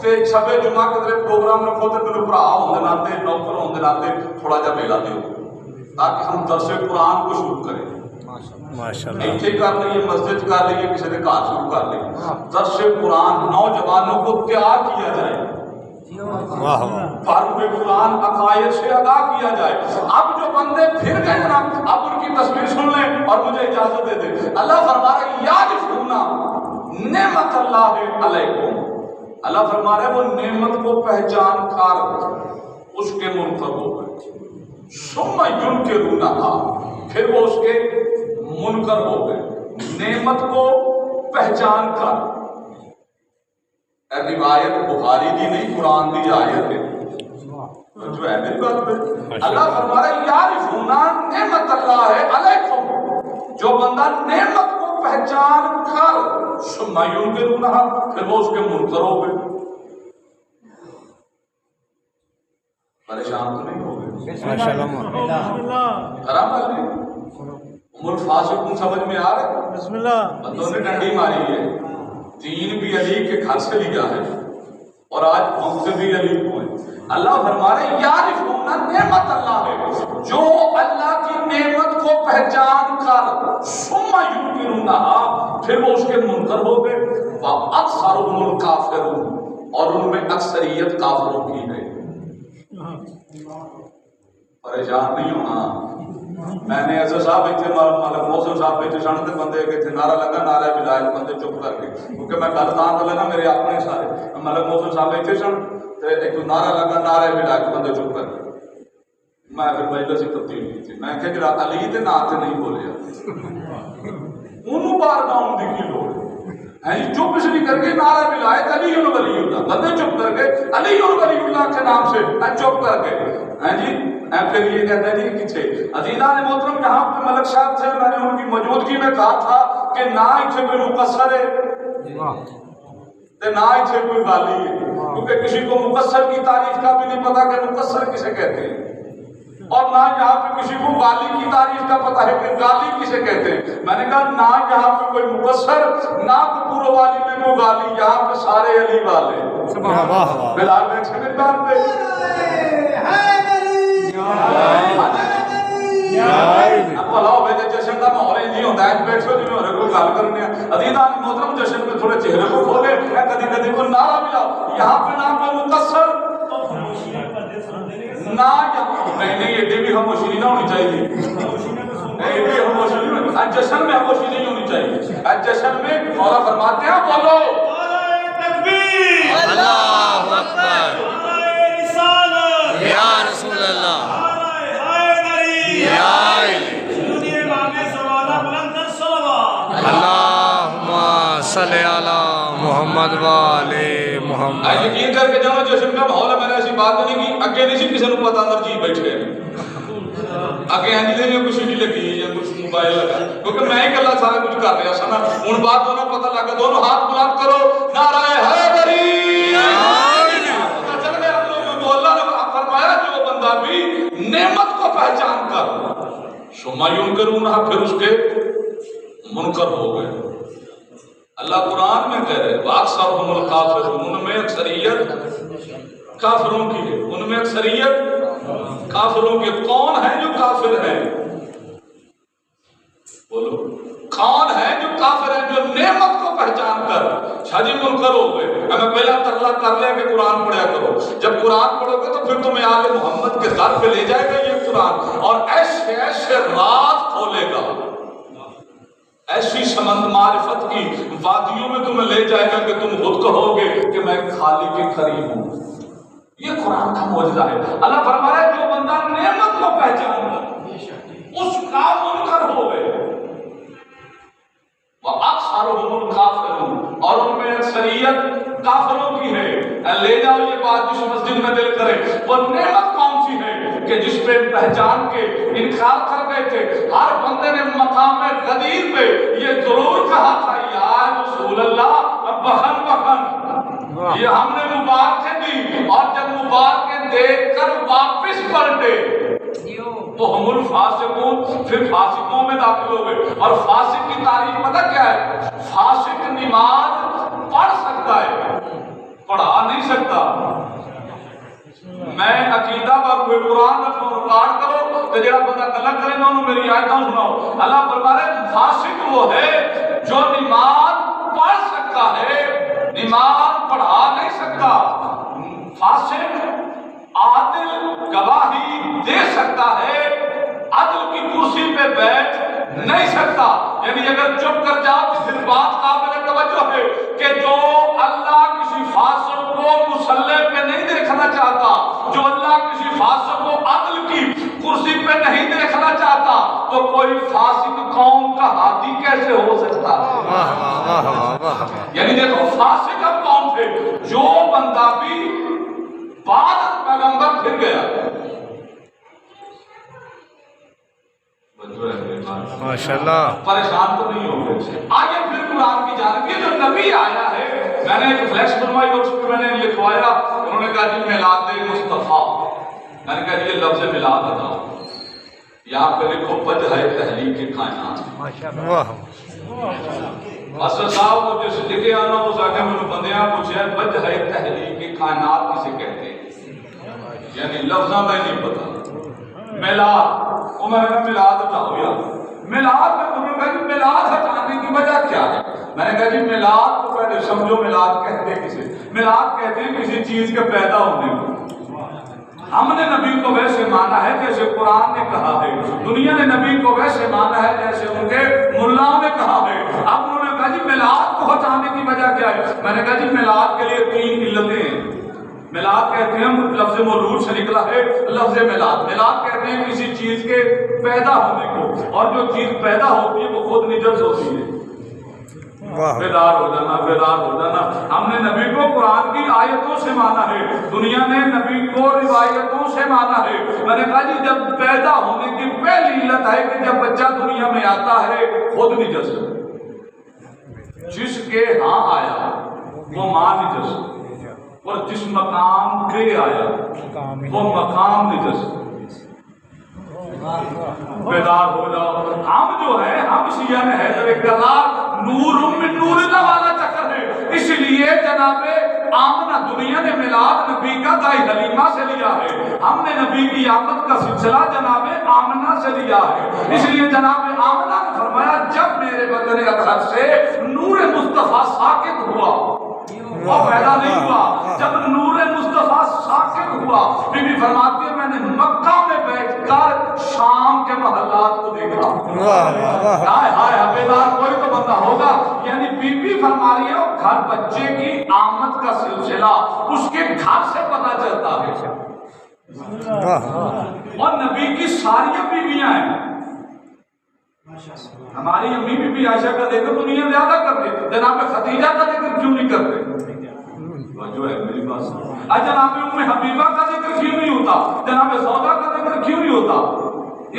تے چھبے جمعہ کے پروگرام رکھو تو میرے برا ہونے لاتے نوکر ہونے لاتے تھوڑا جا میلا دے تاکہ ہم درس قرآن کو شروع کریں. ایتھے کر لئیے، مسجد کر لئیے، کسی نے کار شروع کر لئیے. درس قرآن نوجوانوں کو تیار کیا جائے، فاروق قرآن عقائد سے آگاہ کیا جائے. اب جو بندے پھر گئے نا اب ان کی تصویر سن لیں اور مجھے اجازت دے دیں. اللہ فرما رہا ہے یعرفون نعمت اللہ علیکم. اللہ فرما رہا ہے وہ نعمت کو پہچان کر اس کے منکر ہو گئے. ثم ینکرونہا، پھر وہ اس کے منکر ہو گئے. نعمت کو پہچان کر، روایت بخاری دی نہیں قرآن دی آیت ہے جو ہے میری بات پہ. اللہ فرما رہا ہے یعرفون نعمت اللہ علیکم، جو بندہ نعمت کو پہچان کر ثم ینکرونہا پھر وہ اس کے منکر ہو گئے. پریشان تو نہیں ہو گئے؟ حرام ہے عمر فاسقون سمجھ میں آ رہا ہے؟ بسم اللہ. بندوں نے ڈنڈی ماری ہے، دین بھی علی کے گھر سے لیا ہے اور آج ہم سے بھی علی کو ہے. اللہ فرما رہے ہیں یعرفون نعمت اللہ ہے، جو اللہ کی نعمت کو پہچان کر ثم ینکرونہا پھر وہ اس کے منکر ہو گئے. وَأَكْثَرُهُمُ الْكَافِرُونَ، اور ان میں اکثریت کافروں کی ہے۔ پریشان نہیں ہونا، میں نے ایسے صاحب اتنے ملک محسن صاحب بیٹھے سن تے بندے کہ نعرہ لگا نعرہ بلال بندے چپ کر کے، کیونکہ میں گل تاں کر لینا میرے اپنے سارے ملک محسن صاحب بیٹھے سن تے ایک نعرہ لگا نعرہ بلال بندے چپ کر کے، میں پھر مجلس ہی تبدیل کی تھی، میں کہ جڑا علی دے نام تے نہیں بولیا انہوں بار نام دی کی لوڑ ہے، چپ اس لیے کر کے نعرہ بلائے علی ولی اللہ، بندے چپ کر کے علی ولی اللہ کے نام سے چپ کر کے ہیں جی۔ پھر یہ کہتے ہیں جی پیچھے عزیزان محترم یہاں پہ ملک صاحب تھے، میں نے ان کی موجودگی میں کہا تھا کہ نہ اتنے کوئی مقصر ہے نہ اتنے کوئی غالی ہے، کیونکہ کسی کو مقصر کی تعریف کا بھی نہیں پتا کہ مقصر کسے کہتے ہیں، اور نہ یہاں پہ کسی کو غالی کی تعریف کا پتا ہے کہ غالی کسے کہتے ہیں۔ میں نے کہا نہ یہاں پہ کوئی مقصر نہ پورو والی میں کوئی غالی، یہاں پہ سارے علی والے۔ بلال میں چھوڑے کام پہ بلاؤ بھائی جشن کا ماحول نہیں ہوتا ہے، بیٹھو جی میں کوئی گل کرنے ہیں۔ عزیزان محترم جشن میں تھوڑے چہرے کو کھولے، کدی کدی کو نعرہ ملاؤ، یہاں پہ نہ کوئی مقصر نہ نہیں، ایڈی بھی خاموشی نہیں ہونی چاہیے، ایڈی خاموشی نہیں ہونی، جشن میں خاموشی نہیں ہونی چاہیے، جشن میں مولا فرماتے ہیں بولو تکبیر، اللہ اکبر، یا رسول اللہ، اللہم صلی علی محمد وآلِ محمد۔ یقین کر کے جاؤ جشن کا ماحول ہے، میں نے ایسی بات نہیں کی، اگے نہیں سی کسی نے پتا اندر جی بیٹھے ہیں، اگے ہیں جی کچھ نہیں لگی یا کچھ موبائل لگا، کیونکہ میں ہی کلا سارا کچھ کر رہا سا نا، ہن بات ہونا پتہ لگا، دونوں ہاتھ بلند کرو، نعرہ حیدری، چل گئے ہم لوگوں کو۔ اللہ نے فرمایا جو بندہ بھی نعمت کو پہچان کر شما ینکرونہا، پھر اس کے منکر ہو گئے۔ اللہ قرآن میں کہہ رہے وَأَكْثَرُهُمُ الْكَافِرُونَ، ان میں اکثریت کافروں کی ہے، ان میں اکثریت کافروں کی۔ کون ہے جو کافر ہے؟ بولو کون ہے جو کافر ہے؟ جو نعمت کو پہچان کر شاجی منکر ہو گئے۔ ہمیں پہلا ترلا کر لیا کہ قرآن پڑھیا کرو، جب قرآن پڑھو گے تو پھر تمہیں آل محمد کے در پہ لے جائے گا یہ قرآن، اور ایسے ایسے راز کھولے گا، ایسی سمند معرفت کی وادیوں میں تمہیں لے جائے گا کہ تم خود کہو گے کہ میں خالی کے قریب ہوں۔ یہ قرآن کا معجزہ ہے۔ اللہ فرمایا ہے جو بندہ نعمت کو پہچان کر اس کا منکر ہو گئے، وَأَكْثَرُهُمُ الْكَافِرُونَ، اور ان میں اکثریت کافروں کی ہے۔ لے جاؤ یہ بات جس مسجد میں دل کرے، وہ نعمت کون سی ہے کہ جس پہ پہچان کے انکار کر گئے تھے۔ ہر بندے نے مقام غدیر پہ یہ ضرور کہا تھا یا رسول اللہ بہن بہن، یہ ہم نے مبارکیں دی، اور جب مبارکیں دے کر واپس پلٹے تو ہم الفاسقون، پھر فاسقوں میں داخل ہو گئے۔ اور فاسق کی تعریف پتہ کیا ہے؟ فاسق نماز پڑھ سکتا ہے، پڑھا نہیں سکتا۔ میں عقیدہ پر کوئی قرآن ریکارڈ کرو تو جڑا بندہ گلا کرے نا انہوں میری آیتاں سناؤ۔ اللہ فرما رہے ہیں فاسق وہ ہے جو نماز پڑھ سکتا ہے، نماز پڑھا نہیں سکتا۔ فاسق عادل گواہی دے سکتا ہے، عدل کی کرسی پہ بیٹھ نہیں سکتا۔ یعنی اگر چپ کر جاؤ تو پھر بات قابل توجہ ہے کہ جو اللہ کسی فاسق کو مصلی پہ نہیں دیکھنا چاہتا، جو اللہ کسی فاسق کو عدل کی کرسی پہ نہیں دیکھنا چاہتا، تو کوئی فاسق قوم کا ہادی کیسے ہو سکتا ہے؟ یعنی دیکھو فاسق اب کون تھے؟ جو بندہ بھی بعد پیغمبر پھر گیا، ماشاءاللہ، پریشان تو نہیں ہو گئے۔ آگے پھر قرآن کی جانب یہ جو نبی آیا ہے، میں نے ایک فلیکس بنوائی اور اس پہ میں نے لکھوایا، انہوں نے کہا جی میلاد مصطفیٰ، میں نے کہا جی یہ لفظ میلاد بتاؤ، یہاں پہ لکھو وجہ تحلیق کائنات۔ اصل صاحب کو جس لکھے آنا اس آگے میں بندیاں پوچھے وجہ تحلیق کائنات کسے کہتے ہیں، یعنی لفظاں میں نہیں پتا۔ میلاد وہ میں نے کہا میلاد ہٹاؤ یار، میلاد میں انہوں نے کہا جی میلاد ہٹانے کی وجہ کیا ہے؟ میں نے کہا جی میلاد کو پہلے سمجھو، میلاد کہتے ہیں کسے؟ میلاد کہتے ہیں کسی چیز کے پیدا ہونے کو۔ ہم نے نبی کو ویسے مانا ہے جیسے قرآن نے کہا ہے، دنیا نے نبی کو ویسے مانا ہے جیسے ان کے ملاؤں نے کہا ہے۔ اب انہوں نے کہا جی میلاد کو ہٹانے کی وجہ کیا ہے؟ میں نے کہا جی میلاد کے لیے 3 علتیں ہیں۔ میلاد کہتے ہیں لفظ مولود سے نکلا ہے لفظ میلاد۔ میلاد کہتے ہیں کسی چیز کے پیدا ہونے کو، اور جو چیز پیدا ہوتی ہے وہ خود نجس ہوتی ہے۔ بیدار ہو جانا، بیدار ہو جانا۔ ہم نے نبی کو قرآن کی آیتوں سے مانا ہے، دنیا نے نبی کو روایتوں سے مانا ہے۔ میں نے کہا جی جب پیدا ہونے کی پہلی علت ہے کہ جب بچہ دنیا میں آتا ہے خود نجس ہے، جس کے ہاں آیا وہ ماں نجس، اور جس مقام کے آیا وہ مقام نجس۔ بیدار ہو جاؤ۔ ہم جو ہے ہم شیعہ میں حیدر اقتدار نور من نور اللہ والا چکر ہے، اس لیے جناب آمنہ دنیا نے میلاد نبی کا دائی حلیمہ سے لیا ہے، ہم نے نبی کی آمد کا سلسلہ جناب آمنہ سے لیا ہے۔ اس لیے جناب آمنہ نے فرمایا جب میرے بدن اطہر سے نور مصطفیٰ ساکت ہوا، وہ پیدا نہیں ہوا، جب نور مصطفیٰ ساکت ہوا، بی بی فرماتی ہے میں نے مکہ میں بیٹھ کر شام کے محلات کو دیکھا۔ ہائے ہائے بیدار کوئی تو بندہ ہوگا، یعنی بی بی فرما رہی ہے گھر بچے کی آمد کا سلسلہ اس کے گھر سے پتہ چلتا ہے، اور نبی کی ساری بیویاں ہیں۔ ہماری امی بی بی عائشہ کا ذکر دنیا زیادہ کرتے، جناب خدیجہ کا ذکر کیوں نہیں کرتے؟ جو ہے میری بات سن، جناب ام حبیبہ کا ذکر کیوں نہیں ہوتا؟ جناب سودا کا ذکر کیوں نہیں ہوتا؟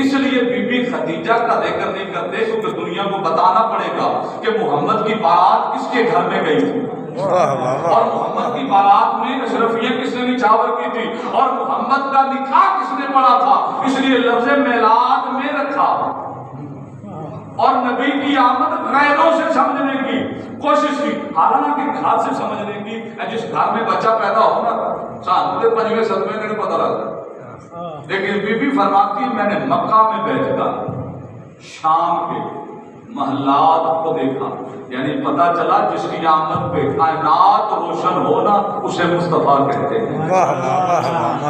اس لیے بی بی خدیجہ کا ذکر نہیں کرتے کیونکہ دنیا کو بتانا پڑے گا کہ محمد کی بارات کس کے گھر میں گئی تھی، اور محمد کی بارات میں اشرفیہ کس نے نچھاور کی تھی، اور محمد کا نکاح کس نے پڑھا تھا، اس لیے لفظ میلاد میں رکھا۔ اور نبی کی آمد غیروں سے سمجھنے کی کوشش کی، حالانکہ گھر سے سمجھنے کی، جس گھر میں بچہ پیدا ہونا سانتے پنجویں صدمے میں پتہ لگتا، لیکن بی بی فرماتی ہے میں نے مکہ میں بیٹھ کر شام کے محلات کو دیکھا، یعنی پتہ چلا جس کی آمد پہ کائنات روشن ہونا اسے مصطفیٰ کہتے ہیں۔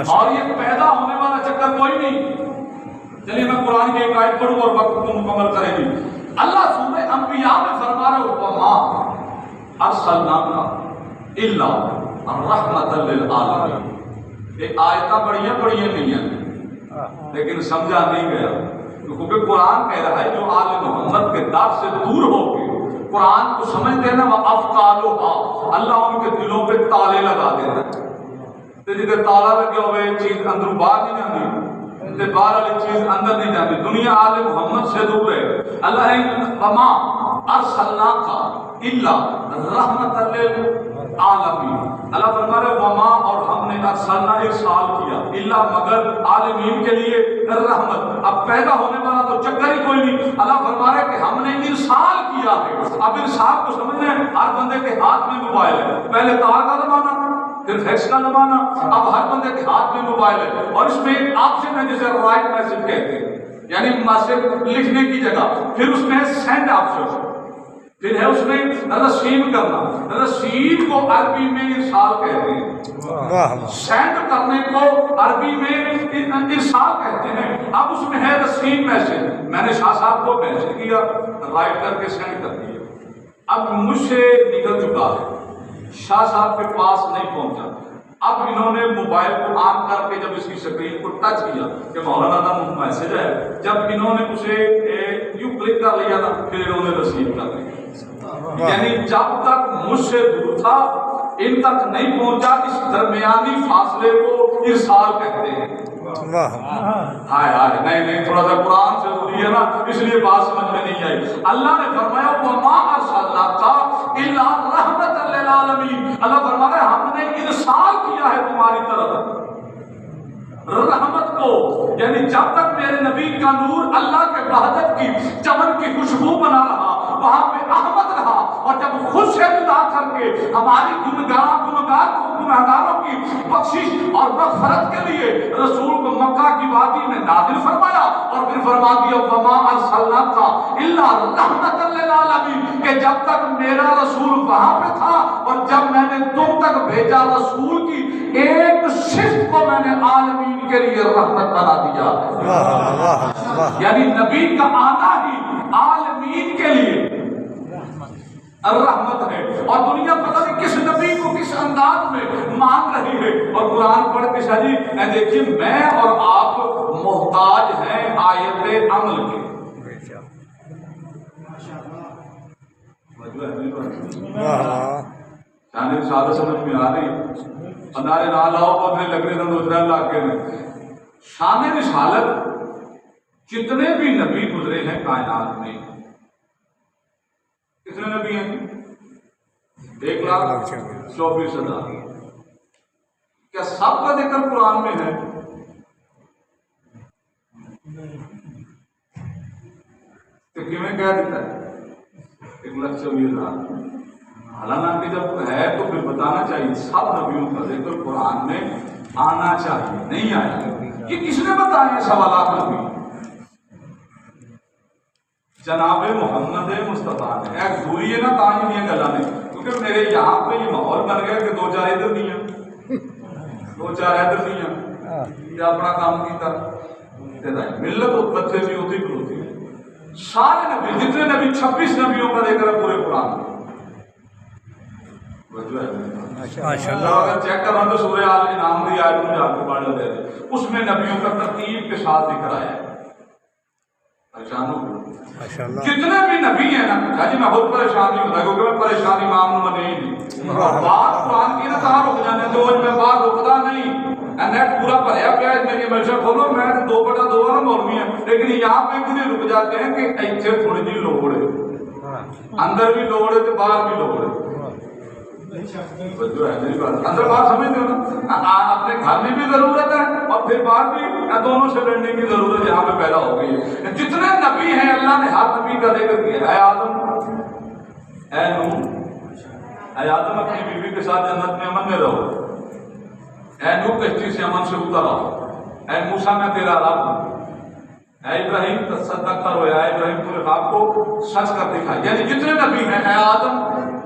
اور یہ پیدا ہونے والا چکر کوئی نہیں۔ چلیے میں قرآن کی ایک آیت پڑھوں اور وقت کو مکمل کریں گے۔ اللہ سورہ انبیاء میں فرما رہا ہے وَمَا أَرْسَلْنَاكَ إِلَّا رَحْمَةً لِلْعَالَمِينَ۔ یہ آیتاں بڑیاں نہیں ہیں، لیکن سمجھا نہیں گیا، کیونکہ قرآن کہہ رہا ہے جو آل محمد کے در سے دور ہو کے قرآن کو سمجھتے ہیں نا وَأَفْقَالُهَا، اللہ ان کے دلوں پہ تالے لگا دیتا ہے، تو جدھر تالا لگے ہوئے چیز اندروں باہر نہیں جاتی، باہر والی چیز اندر نہیں جاتی، دنیا آل محمد سے دور ہے۔ اللہ نے وما ارسلناک الا رحمۃ للعالمین، اللہ فرما رہے وما اور ہم نے ارسلنا ارسال کیا الا مگر عالمین کے لیے رحمت۔ اب پیدا ہونے والا تو چکر ہی کوئی نہیں، اللہ فرما رہے کہ ہم نے ارسال کیا ہے۔ اب ارسال کو سمجھنا ہے، ہر بندے کے ہاتھ میں موبائل ہے، پہلے تار کا زمانہ پھر فیکس کا زمانہ، اب ہر بندے کے ہاتھ میں موبائل ہے، اور اس میں ایک آپشن ہے جسے رائٹ میسج کہتے ہیں، یعنی میسج لکھنے کی جگہ، پھر اس میں سینڈ آپشن، پھر ہے اس میں رسیو کرنا، رسیو کو عربی میں ارسال کہتے ہیں، سینڈ کرنے کو عربی میں ارسال کہتے ہیں۔ اب اس میں ہے رسیو میسج، میں نے شاہ صاحب کو میسج کیا، رائٹ کر کے سینڈ کر دیا، اب مجھ سے نکل چکا ہے، شاہ صاحب کے پاس نہیں پہنچا۔ اب انہوں نے موبائل کو آن کر کے جب اس کی اسکرین کو ٹچ کیا کہ مولانا کا میسج ہے، جب انہوں نے اسے یوں کلک کر لیا نا پھر انہوں نے رسیو کر لیا، یعنی جب تک مجھ سے دور تھا ان تک نہیں پہنچا، اس درمیانی فاصلے کو ارسال کہتے ہیں۔ ہائے ہائے نہیں تھوڑا سا قرآن سے دوری ہے نا، اس لیے بات سمجھ میں نہیں آئی۔ اللہ نے فرمایا وَمَا أَرْسَلْنَاكَ إِلَّا رَحْمَةً لِلْعَالَمِينَ، اللہ فرما رہا ہے ہم نے ارسال کیا ہے تمہاری طرف رحمت کو، یعنی جب تک میرے نبی کا نور اللہ کے وحدت کی چمن کی خوشبو بنا رہا، وہاں پہ احمد رہا، اور جب خود سے جدا کر کے ہماری گناہگاروں کی بخشش اور مغفرت کے لیے رسول کو مکہ کی وادی میں نازل فرمایا اور پھر فرما دیا وما ارسلناک الا رحمۃ للعالمین کہ جب تک میرا رسول وہاں پہ تھا اور جب میں نے تم تک بھیجا رسول کی ایک صفت کو میں نے عالمین کے لیے رحمت بنا دیا. یعنی نبی کا آنا ہی عالمین کے لیے رحمت ہے. اور دنیا پتہ نہیں کس نبی کو کس انداز میں مان رہی ہے. اور قرآن پڑھ کے شاہ جی دیکھیے میں اور آپ محتاج ہیں آیت عمل کے. شان رسالہ سمجھ میں آ رہی اندارے نہ لاؤ اپنے لگنے کا دوسرا لاکھ کے شان رسالت جتنے بھی نبی گزرے ہیں کائنات میں کتنے نبی ہیں 1,24,000 کیا سب کا ذکر قرآن میں ہے؟ تو کیوں کہہ دیتا ہے 1,24,000 حالانکہ جب ہے تو پھر بتانا چاہیے سب نبیوں کا ذکر قرآن میں آنا چاہیے. نہیں آیا یہ کس نے بتایا سوالات نبی جناب محمد مصطفیٰ نے ایک دوری ہے نا تاج دیا گلا نے کیونکہ میرے یہاں پہ یہ ماحول بن گیا کہ 2-4 ادھر دیا 2-4 ادھر دیا یہ اپنا کام کیتا ملت بچے بھی ہوتی کھلوتی ہے. سارے نبی جتنے نبی 26 نبیوں کا ذکر ہے پورے قرآن میں. اگر چیک کر رہا ہوں تو سورہ آل انعام کی آیت میں جا کے پڑھ لیتے ہیں اس میں نبیوں کا ترتیب کے ساتھ ذکر آیا ہے. جتنے بھی نبی ہیں نا جی میں بہت پریشان نہیں ہوتا کیونکہ میں پریشان امام میں نہیں بات قرآن کی نا کہاں رک جانے تو میں بات رکتا نہیں. نیٹ پورا بھریا پیا میری مرشا کھولو میں 2/2 والا مولوی ہیں لیکن یہاں پہ بھی رک جاتے ہیں کہ ایتھے تھوڑی جی لوڑ ہے اندر بھی لوڑ ہے تو باہر بھی لوڑ ہے. اندر بات سمجھتے ہو نا اپنے گھر میں بھی ضرورت ہے اور پھر باہر بھی دونوں سے لڑنے کی ضرورت یہاں پہ پیدا ہو گئی ہے. جتنے نبی ہیں اللہ نے ہر نبی کا ذکر کیا. اے آدم اے نوح اے آدم اپنی بیوی کے ساتھ جنت میں امن میں رہو. اے نوح کشتی سے امن سے اتر آؤ. اے موسیٰ میں تیرا رب ہوں. اے ابراہیم تصدق کرو. اے ابراہیم تم نے خواب کو سچ کر دکھایا. یعنی جتنے نبی ہیں اے آدم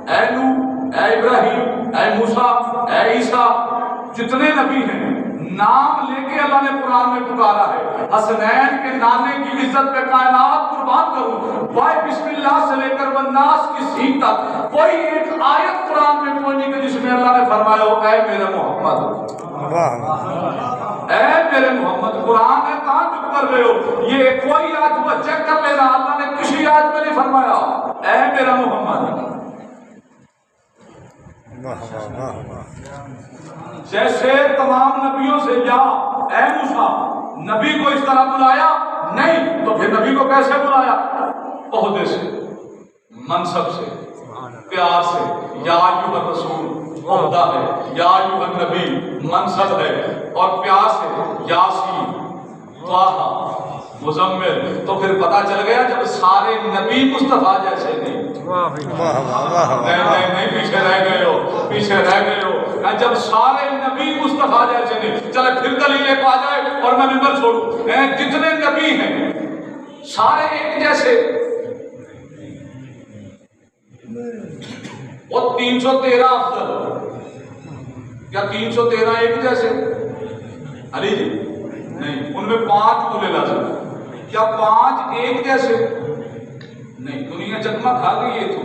اے نوح اے ابراہیم اے موسیٰ اے عیسیٰ جتنے نبی ہیں نام لے کے اللہ نے قرآن میں پکارا ہے. حسنین کے نانے کی عزت پہ کائنات قربان کروں. بھائی بسم اللہ سے لے کر والناس کی سین تک کوئی ایک آیت قرآن میں کوئی نہیں کہ جس میں اللہ نے فرمایا ہو اے میرے محمد اے میرے محمد. قرآن ہے کہاں چپ کر رہے ہو؟ یہ کوئی آج وہ چیک کر لینا اللہ نے کسی آیت میں نہیں فرمایا اے میرا محمد. جیسے تمام نبیوں سے یا اے موسیٰ نبی کو اس طرح بلایا نہیں تو پھر نبی کو کیسے بلایا؟ عہدے سے منصب سے پیار سے. یا ایھا الرسول عہدہ ہے یا ایھا النبی منصب ہے اور پیار سے یاسین طٰہٰ مزمل. تو پھر پتا چل گیا جب سارے نبی مصطفیٰ جیسے نہیں پیچھے رہ گئے ہو. جب سارے نبی مصطفیٰ جیسے نہیں چلے پھر دلیل ایک آ جائے اور میں ممبر چھوڑوں. جتنے نبی ہیں سارے ایک جیسے وہ 313 افضل کیا 313 ایک جیسے؟ علی جی نہیں ان میں 5 اولے العزم. کیا 5 ایک جیسے؟ نہیں. دنیا چکما کھا گئی ہے تو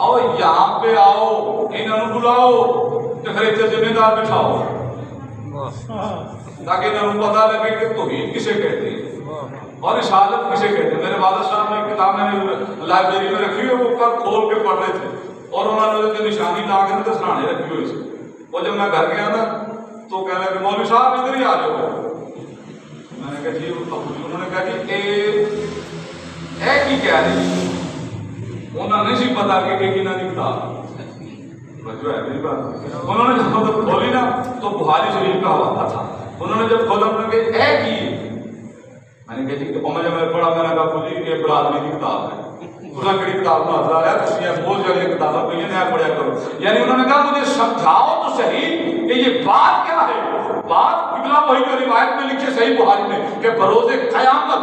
آؤ یہاں پہ آؤ انہوں بلاؤ تو پھر اتنے ذمہ دار بٹھاؤ تاکہ انہوں پتا لگے کہ توحید کسے کہتے ہیں اور رسالت کسے کہتے ہیں. میرے والد صاحب نے ایک کتاب میں نے لائبریری میں رکھی ہوئی وہ کل کھول کے پڑھ رہے تھے اور انہوں نے نشانی لا کے تو سرانے رکھی ہوئی تھی. اور جب میں گھر گیا نا تو کہنے لگے مولوی صاحب ادھر ہی آ جاؤ. میں نے کہا جی انہوں نے کہا جی اے کی کہہ رہی انہوں نے نہیں پتا کہ کنہاں دی کتاب. انہوں نے جب کھولی نا تو بخاری شریف کا حوالہ تھا. انہوں نے جب کھولا انہوں نے کہا اے کی میں نے کہا جی جب میں پڑھا میں نے کہا جی یہ برادری کی کتاب ہے. انہوں نے کتاب میں حضرہ رہا تو یہ بول جائے کتابیں پہ یہ نیا پڑھیا کرو. یعنی انہوں نے کہا مجھے سمجھاؤ تو صحیح کہ یہ بات کیا ہے. بات قبلہ وہی جو روایت میں لکھے صحیح بخاری میں کہ بروز قیامت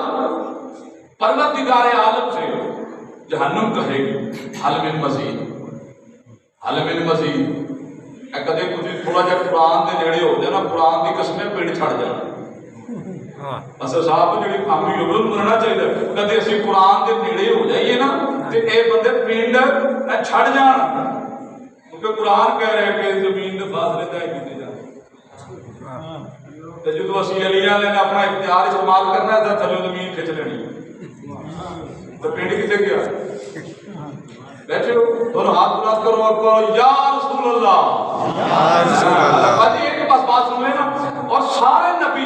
پروردگار عالم سے جہنم کہے گی حل من مزید، حل من مزید. کدے کچھ تھوڑا جا قرآن دے نیڑے ہو جائے نا، قرآن دی قسمیں پیڑ چھڑ جائے. اصل صاحب جڑی کامی ہوگی انہوں مننا چاہیے. کدے اسی قرآن دے نیڑے ہو جائیے نا تے اے بندے پنڈ چھڑ جان، کیونکہ قرآن کہہ رہے کہ زمین دے فاصلے طے کیتے جان. تے جدوں اسی علی والے نے اپنا اختیار استعمال کرنا ہے تے تھلے زمین کھچ لینی تو پنڈ کتے گیا. بیٹھے ہو دونوں ہاتھ بلند کرو اور کہو یا رسول اللہ، یا رسول اللہ. باجی ایک بس بات سن لینا. اور سارے نبی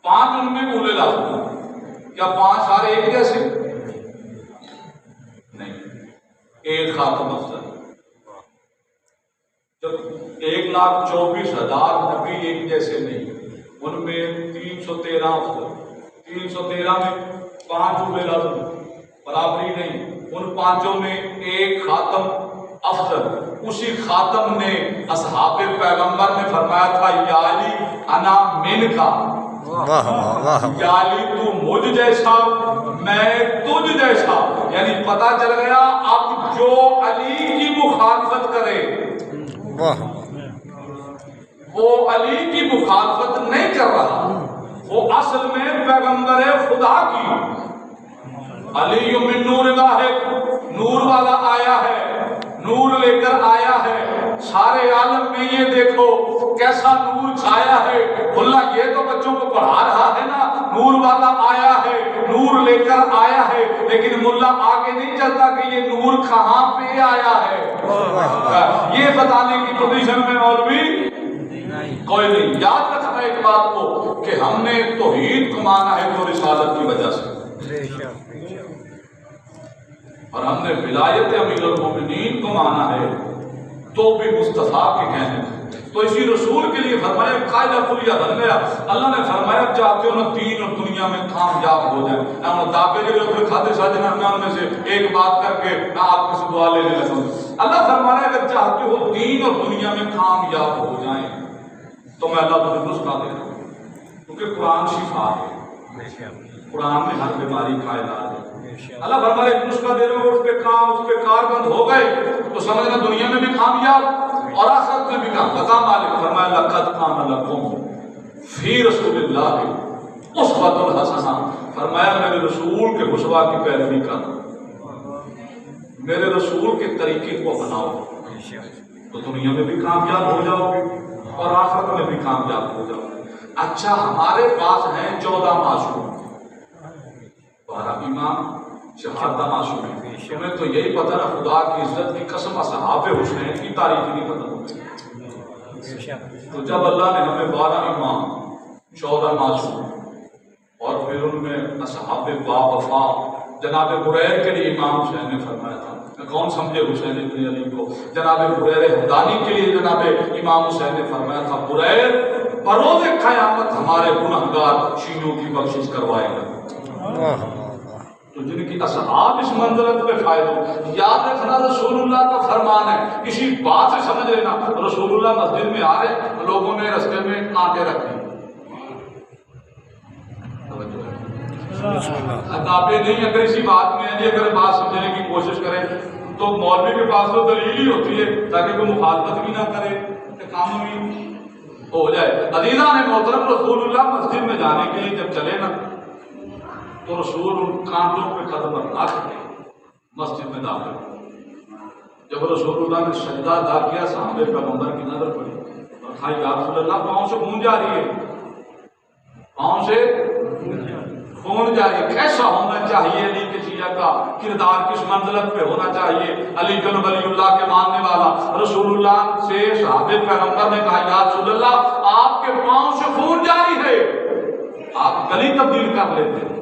5 ان میں بولے لازم، کیا 5 سارے ایک جیسے نہیں؟ ایک خاتم افضل. جب 1,24,000 نبی ایک جیسے نہیں، ان میں 313 افضل. 313 میں 5 بولے لازم، برابری نہیں. ان 5 میں ایک خاتم افضل. اسی خاتم نے اصحاب پیغمبر نے فرمایا تھا یا علی انا من کا، واہ واہ. یا علی تو مجھ جیسا میں تجھ جیسا. یعنی پتہ چل گیا اب جو علی کی مخالفت کرے واہ. وہ علی کی مخالفت نہیں کر رہا، وہ اصل میں پیغمبر خدا کی. علی من نور اللہ، نور والا آیا ہے، نور لے کر آیا ہے. سارے عالم میں یہ دیکھو کیسا نور چھایا ہے. اللہ یہ تو بچوں کو پڑھا رہا ہے نا، نور والا آیا ہے، نور لے کر آیا ہے. لیکن ملا آگے نہیں چلتا کہ یہ نور کہاں پہ آیا ہے. یہ بتانے کی پوزیشن میں مولوی کوئی نہیں. یاد رکھنا ایک بات کو کہ ہم نے توحید کو مانا ہے تو رسالت کی وجہ سے، اور ہم نے ولایت امیر المومنین کو مانا ہے تو بھی مصطفیٰ کے کہنے. تو اسی رسول کے لیے فرمایا قاعدہ کلیہ بن گیا. اللہ نے فرمایا چاہتے ہو نا دین اور دنیا میں کامیاب ہو جائے. ہم دعوے جو لوگ کھاتے ساجنا میں ان میں سے ایک بات کر کے میں آپ کو سے دعا لینے لگا. اللہ فرمایا اگر چاہتے ہو دین اور دنیا میں کامیاب ہو جائیں تو میں اللہ تمہیں نسخہ دے رہا ہوں، کیونکہ قرآن شفا ہے، قرآن میں ہر بیماری کا علاج ہے. اللہ فرمائے ایک نسخہ دے رہے ہو، اس پہ کاربند ہو گئے تو سمجھنا دنیا میں بھی کامیاب اور آخرت میں بھی کامیاب. بتا مالک فرمایا لقد کان لکم فی رسول اللہ اسوۃ حسنہ. فرمایا میرے رسول کے اسوہ کی پیروی کرو، میرے رسول کے طریقے کو اپناؤ تو دنیا میں بھی کامیاب ہو جاؤ گے اور آخرت میں بھی کامیاب ہو جاؤ گے. اچھا ہمارے پاس ہیں 14 معصوم، 12 امام، 14 معصوم ہیں. تمہیں تو یہی پتہ نا خدا کی عزت کی قسم اصحاب حسین کی تاریخ نہیں پتہ ہوتی. تو جب اللہ نے ہمیں 12 امام، 14 معصوم اور پھر ان میں اصحاب با وفا جناب بریر کے لیے امام حسین نے فرمایا تھا. کون سمجھے حسین ابن علی کو؟ جناب بریر حمدانی کے لیے جناب امام حسین نے فرمایا تھا بریر بروز قیامت ہمارے گنہگار شیعوں کی بخشش کروائے گا. تو جن کی اصحاب اس منزلت پہ فائد ہو. یاد رکھنا رسول اللہ کا فرمان ہے. اسی بات سے سمجھ لینا رسول اللہ مسجد میں آ رہے لوگوں نے رستے میں کانٹے رکھے، کتابیں نہیں. اگر اسی بات میں ہے جی اگر بات سمجھنے کی کوشش کریں تو مولوی کے پاس تو دلیل ہی ہوتی ہے تاکہ کوئی مخالفت بھی نہ کرے کہ کام بھی ہو جائے. عزیزان محترم رسول اللہ مسجد میں جانے کے لیے جب چلے نا تو رسول ان کانٹوں پہ قدم رکھ کے مسجد میں داخل. جب رسول اللہ نے سجدہ ادا کیا صحابہ پیغمبر کی نظر پڑی اور کہا یا رسول اللہ پاؤں سے خون جاری ہے، پاؤں سے خون جاری. کیسا ہونا چاہیے علی کے شیعہ کا کردار، کس منزلت پہ ہونا چاہیے؟ علی بن ولی اللہ کے ماننے والا. رسول اللہ سے صحابہ پیغمبر نے کہا یا رسول اللہ آپ کے پاؤں سے خون جاری ہے، آپ گلی تبدیل کر لیتے،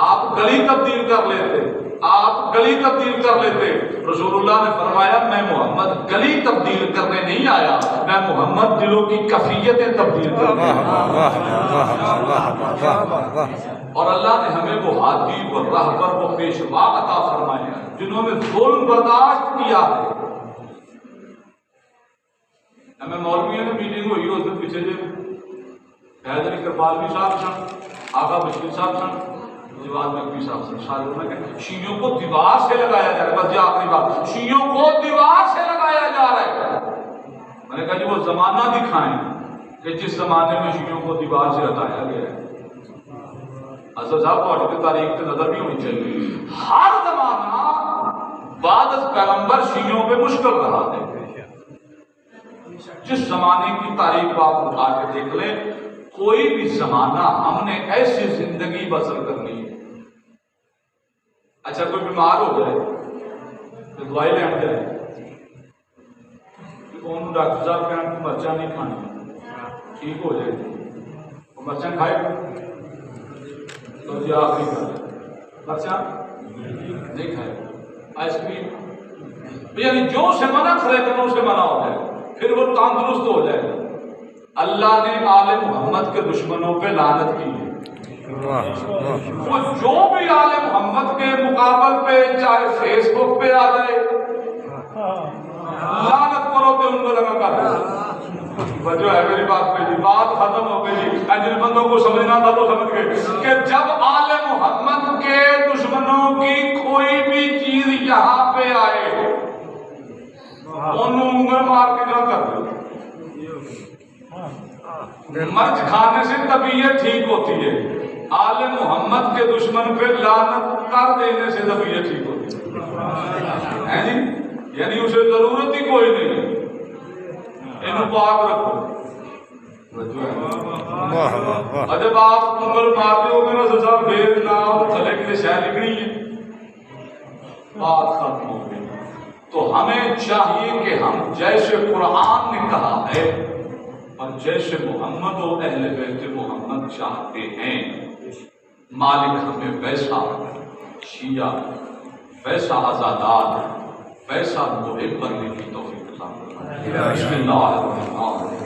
آپ گلی تبدیل کر لیتے، آپ گلی تبدیل کر لیتے. رسول اللہ نے فرمایا میں محمد گلی تبدیل کرنے نہیں آیا، میں محمد دلوں کی کیفیتیں تبدیل کرنے. اور اللہ نے ہمیں وہ ہادی و رہبر و پیشوا عطا فرمائے جنہوں نے ظلم برداشت کیا ہے. ہمیں مولویوں نے میٹنگ ہوئی اس دن پیچھے جو حیدر علی کربالوی صاحب سن, آقا بشیر صاحب سن, جواد نقوی صاحب سن, سارے انہوں نے کہا شیعوں کو دیوار سے لگایا جا رہا ہے. بس یہ آخری بات, شیعوں کو دیوار سے لگایا جا رہا ہے. میں نے کہا جی وہ زمانہ دکھائیں کہ جس زمانے میں شیعوں کو دیوار سے ہٹایا گیا ہے. اصل صاحب تھوڑی تاریخ کی نظر بھی ہونی چاہیے. ہر زمانہ بعد از پیغمبر شیعوں پہ مشکل رہا ہے. جس زمانے کی تاریخ آپ اٹھا کے دیکھ لیں, کوئی بھی زمانہ ہم نے ایسی زندگی بسر کرنی ہے. اچھا کوئی بیمار ہو جائے تو دوائی لین جائے, انہوں ڈاکٹر صاحب کہنا کہ مرچاں نہیں کھانی, ٹھیک ہو جائے وہ مرچاں کھائے تو یہ آخری بات, مرچاں نہیں کھائے. آئس کریم یعنی جو سے منع کرے گا اسے منع ہو جائے, پھر وہ تندرست ہو جائے. اللہ نے آل محمد کے دشمنوں پہ لعنت کی ہے. وہ جو بھی آل محمد کے مقابل پہ چاہے فیس بک پہ آ جائے لعنت کرو تو ان کو لگا کر وجہ ہے میری بات پہ جی, بات ختم ہو گئی جی. جن بندوں کو سمجھنا تھا تو سمجھ گئے کہ جب آل محمد کے دشمنوں کی کوئی بھی چیز یہاں پہ آئے انہوں انگل مار کے نہ کر دو. مرچ کھانے سے طبیعت ٹھیک ہوتی ہے, آل محمد کے دشمن پہ لعنت کر دینے سے طبیعت ٹھیک ہوتی ہے جی. یعنی اسے ضرورت ہی کوئی نہیں, انہوں پاک رکھو. جب آپ انگل مارتے ہو گے نا سزا پھر نہ تھلے کے لیے شہ لکھنی ہے, بات ختم ہو گئی. تو ہمیں چاہیے کہ ہم جیسے قرآن نے کہا ہے اور جیسے محمد و اہل بیت محمد چاہتے ہیں, مالک ہمیں ویسا شیعہ, ویسا آزادار, ویسا محب بننے کی توفیق عطا فرمائے. بسم اللہ الرحمن الرحیم.